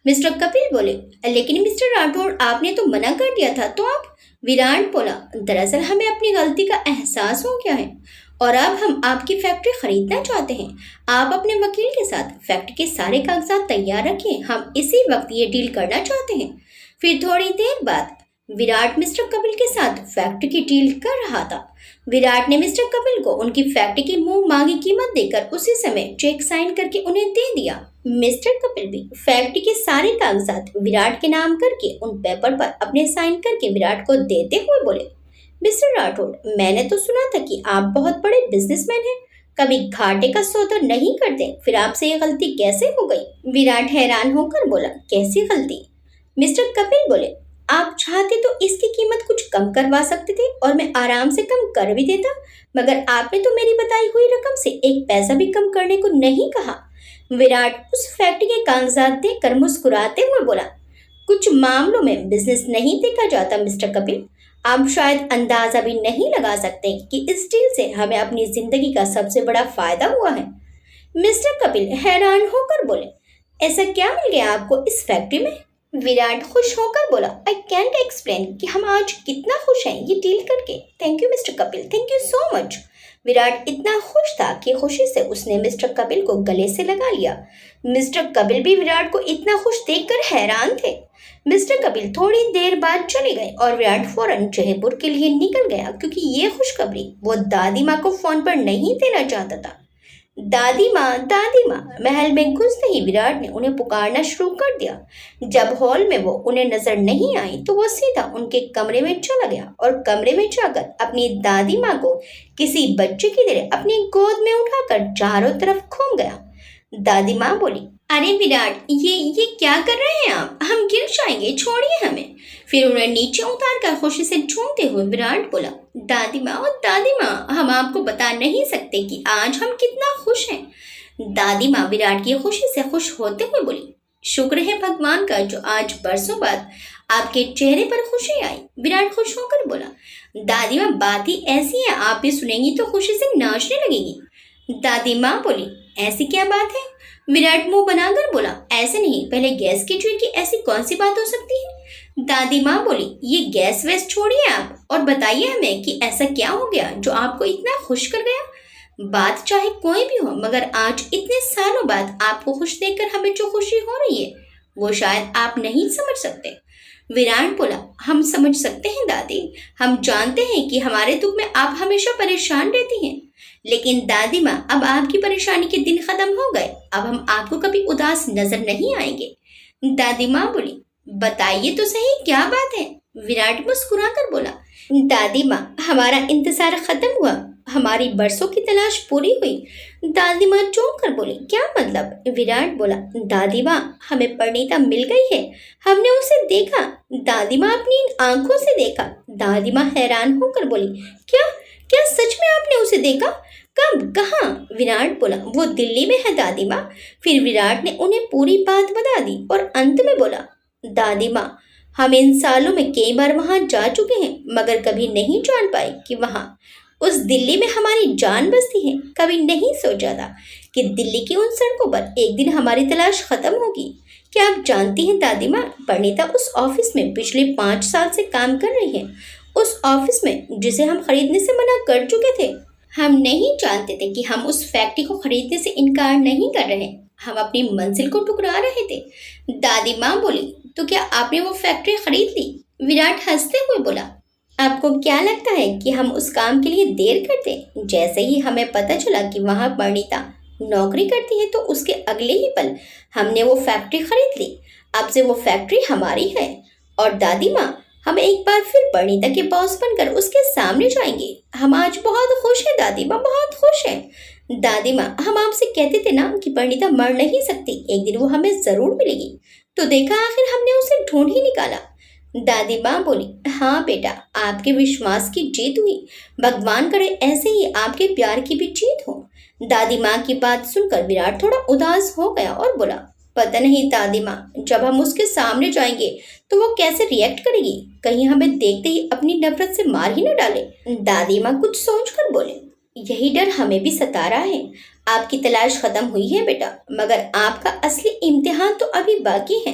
S1: मिस्टर कपिल बोले, लेकिन मिस्टर राठौड़, आपने तो मना कर दिया था। तो आप? विराट बोला, दरअसल हमें अपनी गलती का एहसास हो गया है और अब हम आपकी फैक्ट्री खरीदना चाहते हैं। आप अपने वकील के साथ फैक्ट्री के सारे कागजात तैयार रखें। हम इसी वक्त ये डील करना चाहते हैं। फिर थोड़ी देर बाद विराट मिस्टर कपिल के साथ फैक्ट्री की डील कर रहा था। विराट ने मिस्टर कपिल को उनकी फैक्ट्री की मुंह मांगी कीमत देकर उसी समय चेक साइन करके उन्हें दे दिया। मिस्टर कपिल भी फैक्ट्री के सारे कागजात विराट के नाम करके उन पेपर पर अपने साइन करके विराट को देते हुए बोले, मिस्टर राठौड़, मैंने तो सुना था कि आप बहुत बड़े बिजनेसमैन हैं, कभी घाटे का सौदा नहीं करते, फिर आपसे ये गलती कैसे हो गई? विराट हैरान होकर बोला, कैसी गलती? मिस्टर कपिल बोले, आप चाहते तो इसकी कीमत कुछ कम करवा सकते थे और मैं आराम से कम कर भी देता, मगर आपने तो मेरी बताई हुई रकम से एक पैसा भी कम करने को नहीं कहा। विराट उस फैक्ट्री के कागजात देखकर मुस्कुराते हुए बोला, कुछ मामलों में बिजनेस नहीं देखा जाता मिस्टर कपिल। आप शायद अंदाजा भी नहीं लगा सकते कि इस डील से हमें अपनी जिंदगी का सबसे बड़ा फायदा हुआ है। मिस्टर कपिल हैरान होकर बोले, ऐसा क्या मिल गया आपको इस फैक्ट्री में? विराट खुश होकर बोला, आई कैंट एक्सप्लेन कि हम आज कितना खुश हैं ये डील करके। Thank you mister Kapil, thank you so much. Virat इतना खुश था कि खुशी से उसने मिस्टर कपिल को गले से लगा लिया। मिस्टर कपिल भी विराट को इतना खुश देखकर हैरान थे। मिस्टर कपिल थोड़ी देर बाद चले गए और विराट फौरन जयपुर के लिए निकल गया, क्योंकि ये खुशखबरी वो दादी माँ को फोन पर नहीं देना चाहता था। दादी माँ महल में घुसते ही विराट ने उन्हें पुकारना शुरू कर दिया। जब हॉल में वो उन्हें नजर नहीं आई तो वो सीधा उनके कमरे में चला गया और कमरे में जाकर अपनी दादी माँ को किसी बच्चे की तरह अपनी गोद में उठाकर चारों तरफ घूम गया। दादी माँ बोली, अरे विराट, ये क्या कर रहे हैं आप? हम गिर जाएंगे, छोड़िए हमें। फिर उन्हें नीचे उतार कर खुशी से झूमते हुए विराट बोला, दादी माँ, हम आपको बता नहीं सकते कि आज हम कितना खुश हैं। दादी माँ विराट की खुशी से खुश होते हुए बोली, शुक्र है भगवान का जो आज बरसों बाद आपके चेहरे पर खुशी आई। विराट खुश होकर बोला, दादी माँ, बात ही ऐसी है, आप भी सुनेंगी तो खुशी से नाचने लगेगी। दादी माँ बोली, ऐसी क्या बात है? विराट मुंह बनाकर बोला, ऐसे नहीं, पहले गैस की चुई की ऐसी कौन सी बात हो सकती है? दादी माँ बोली, ये गैस वैस छोड़िए आप और बताइए हमें कि ऐसा क्या हो गया जो आपको इतना खुश कर गया। बात चाहे कोई भी हो, मगर आज इतने सालों बाद आपको खुश देखकर हमें जो खुशी हो रही है वो शायद आप नहीं समझ सकते। विराट बोला, हम समझ सकते हैं दादी, हम जानते हैं कि हमारे दुख में आप हमेशा परेशान रहती हैं, लेकिन दादी माँ, अब आपकी परेशानी के दिन खत्म हो गए, अब हम आपको कभी उदास नजर नहीं आएंगे। दादी माँ बोली, बताइए तो सही, क्या बात है? विराट मुस्कुरा कर बोला, दादी माँ, हमारा इंतजार खत्म हुआ, हमारी बरसों की तलाश पूरी हुई। दादी माँ चौंक कर बोली, क्या मतलब? विराट बोला, दादी माँ, हमें परिणीता मिल गई है, हमने उसे देखा। दादी माँ, अपनी आंखों से देखा। दादी माँ हैरान होकर बोली, क्या क्या सच में आपने उसे देखा? कब, कहाँ? विराट बोला, वो दिल्ली में है दादी माँ। फिर विराट ने उन्हें पूरी बात बता दी और अंत में बोला, दादी माँ, हम इन सालों में कई बार वहाँ जा चुके हैं, मगर कभी नहीं जान पाए कि वहाँ उस दिल्ली में हमारी जान बसती है। कभी नहीं सोचा था कि दिल्ली की उन सड़कों पर एक दिन हमारी तलाश खत्म होगी। क्या आप जानती हैं दादी माँ, परिणीता उस ऑफिस में पिछले 5 साल से काम कर रही है, उस ऑफिस में जिसे हम खरीदने से मना कर चुके थे। हम नहीं जानते थे कि हम उस फैक्ट्री को खरीदने से इनकार नहीं कर रहे, हम अपनी मंजिल को ठुकरा रहे थे। दादी माँ बोली, तो क्या आपने वो फैक्ट्री खरीद ली? विराट हंसते हुए बोला, आपको क्या लगता है कि हम उस काम के लिए देर करते? जैसे ही हमें पता चला कि वहाँ परिणीता नौकरी करती है तो उसके अगले ही पल हमने वो फैक्ट्री खरीद ली। अब से वो फैक्ट्री हमारी है। और दादी माँ, हम एक बार फिर परिणीता के बॉस बनकर उसके सामने जाएंगे। हम आज बहुत खुश हैं दादी माँ, बहुत खुश हैं। दादी माँ, हम आपसे कहते थे ना कि परिणीता मर नहीं सकती, एक दिन वो हमें जरूर मिलेगी। तो देखा, आखिर हमने उसे ढूंढ ही निकाला। दादी माँ बोली, हाँ बेटा, आपके विश्वास की जीत हुई। भगवान करे ऐसे ही आपके प्यार की भी जीत हो। दादी माँ की बात सुनकर विराट थोड़ा उदास हो गया और बोला, पता नहीं दादी माँ, जब हम उसके सामने जाएंगे तो वो कैसे रिएक्ट करेगी? कहीं हमें देखते ही अपनी नफरत से मार ही न डाले। दादी माँ कुछ सोचकर बोले, यही डर हमें भी सता रहा है। आपकी तलाश खत्म हुई है बेटा, मगर आपका असली इम्तिहान तो अभी बाकी है।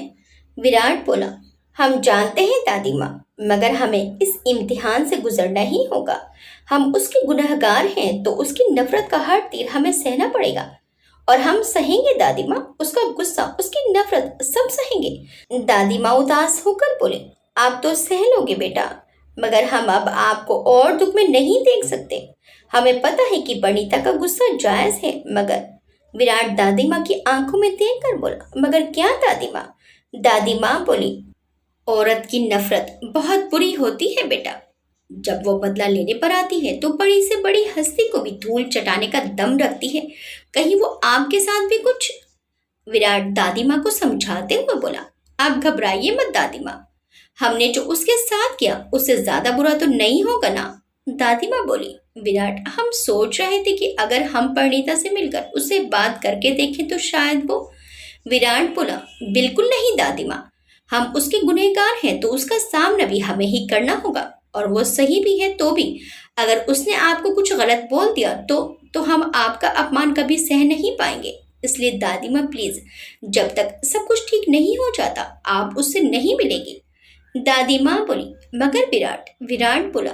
S1: विराट बोला, हम जानते हैं दादी माँ, मगर हमें इस इम्तिहान से गुजरना ही होगा। हम उसके गुनहगार हैं तो उसकी नफरत का हर तीर हमें सहना पड़ेगा। और हम सहेंगे दादी माँ, उसका गुस्सा, उसकी नफरत सब सहेंगे। दादी माँ उदास होकर बोले, आप तो सह लोगे बेटा, मगर हम अब आपको और दुख में नहीं देख सकते। हमें पता है कि परिणीता का गुस्सा जायज है, मगर विराट दादी माँ की आंखों में देखकर बोला, मगर क्या दादी माँ? दादी माँ बोली, औरत की नफरत बहुत बुरी होती है बेटा। जब वो बदला लेने पर आती है तो बड़ी से बड़ी हस्ती को भी धूल चटाने का दम रखती है। कहीं वो आपके साथ भी कुछ। विराट दादी माँ को समझाते हुए बोला, आप घबराइए मत दादी माँ, हमने जो उसके साथ किया उससे ज्यादा बुरा तो नहीं होगा ना। दादी माँ बोली, विराट, हम सोच रहे थे कि अगर हम परिणीता से मिलकर उससे बात करके देखें तो शायद वो। विराट बोला, बिल्कुल नहीं दादी माँ, हम उसके गुनहगार हैं तो उसका सामना भी हमें ही करना होगा। और वो सही भी है तो भी, अगर उसने आपको कुछ गलत बोल दिया तो हम आपका अपमान कभी सह नहीं पाएंगे। इसलिए दादी माँ प्लीज, जब तक सब कुछ ठीक नहीं हो जाता आप उससे नहीं मिलेगी। दादी माँ बोली, मगर विराट। विराट बोला,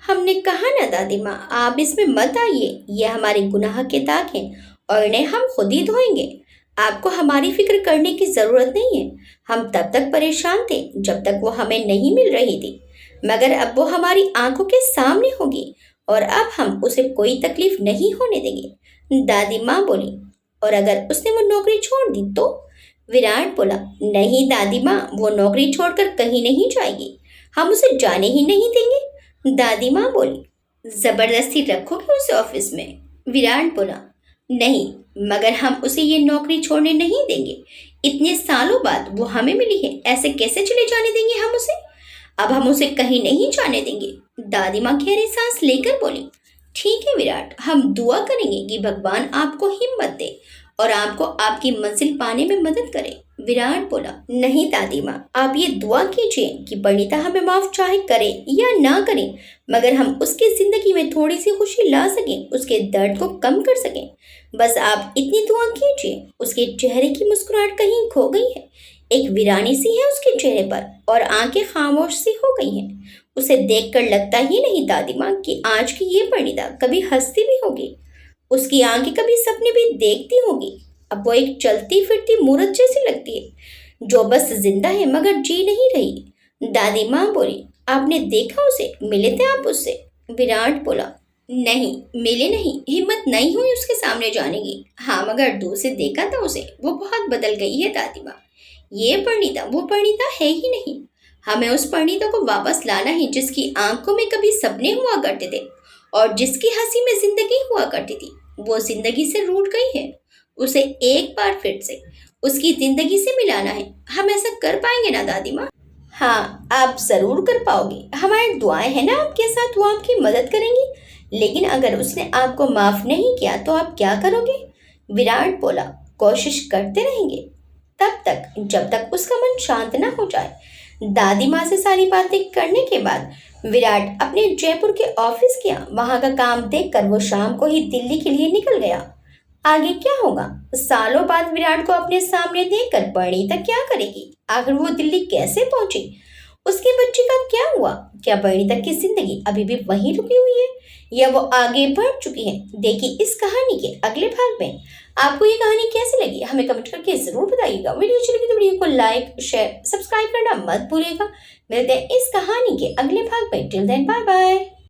S1: हमने कहा ना दादी माँ, आप इसमें मत आइए, ये हमारे गुनाह के दाग हैं और इन्हें हम खुद ही धोएंगे। आपको हमारी फिक्र करने की जरूरत नहीं है। हम तब तक परेशान थे जब तक वो हमें नहीं मिल रही थी, मगर अब वो हमारी आंखों के सामने होगी और अब हम उसे कोई तकलीफ नहीं होने देंगे। दादी माँ बोली, और अगर उसने वो नौकरी छोड़ दी तो? विराट बोला, नहीं दादी माँ, वो नौकरी छोड़कर कहीं नहीं जाएगी, हम उसे जाने ही नहीं देंगे। दादी माँ बोली, जबरदस्ती रखोगे उसे ऑफिस में? विराट बोला, नहीं, मगर हम उसे ये नौकरी छोड़ने नहीं देंगे। इतने सालों बाद वो हमें मिली है, ऐसे कैसे चले जाने देंगे हम उसे? अब हम उसे कहीं नहीं जाने देंगे। दादी माँ गहरी सांस लेकर बोली, ठीक है विराट, हम दुआ करेंगे कि भगवान आपको हिम्मत दे और आपको आपकी मंजिल पाने में मदद करे। विराट बोला, नहीं दादी माँ, आप ये दुआ कीजिए कि परिणीता हमें माफ चाहे करे या ना करे, मगर हम उसकी जिंदगी में थोड़ी सी खुशी ला सकें, उसके दर्द को कम कर सकें। बस आप इतनी दुआ कीजिए। उसके चेहरे की मुस्कुराहट कहीं खो गई है, एक वीरानी सी है उसके चेहरे पर और आंखें खामोश सी हो गई हैं। उसे देखकर लगता ही नहीं दादी माँ कि आज की ये परिणीता कभी हंसती भी होगी, उसकी आंखें कभी सपने भी देखती होगी। अब वो एक चलती फिरती मूर्त जैसी लगती है जो बस जिंदा है मगर जी नहीं रही। दादी माँ बोली, आपने देखा उसे? मिले थे आप उससे? विराट बोला, नहीं, मिले नहीं, हिम्मत नहीं हुई उसके सामने जाने की। हाँ, मगर दूर से देखा था उसे, वो बहुत बदल गई है दादी माँ। ये परिणीता वो परिणीता है ही नहीं। हमें उस परिणीता को वापस लाना है जिसकी आंखों में कभी सपने हुआ करते थे और जिसकी हंसी में जिंदगी हुआ करती थी। वो जिंदगी से रूठ गई है, उसे एक बार फिर से उसकी जिंदगी से मिलाना है। हम ऐसा कर पाएंगे ना दादी माँ? हाँ, आप जरूर कर पाओगे। हमारी दुआएं हैं ना आपके साथ, वो आपकी मदद करेंगी। लेकिन अगर उसने आपको माफ नहीं किया तो आप क्या करोगे? विराट बोला, कोशिश करते रहेंगे तब तक जब तक उसका मन शांत ना हो जाए। दादी माँ से सारी बातें करने के बाद विराट अपने जयपुर के ऑफिस गया। वहां का काम देखकर वो शाम को ही दिल्ली के लिए निकल गया। आगे क्या होगा? सालों बाद विराट को अपने सामने देखकर परिणीता क्या करेगी? आखिर वो दिल्ली कैसे पहुंची? उसके बच्चे का क्या हुआ? क्या परिणीता की जिंदगी अभी भी वहीं रुकी हुई है या वो आगे बढ़ चुकी है? देखिए इस कहानी के अगले भाग में। आपको ये कहानी कैसी लगी हमें कमेंट करके जरूर बताइएगा। वीडियो अच्छी लगी तो वीडियो को लाइक, शेयर, सब्सक्राइब करना मत भूलिएगा। मिलते हैं इस कहानी के अगले भाग में। Till then bye bye.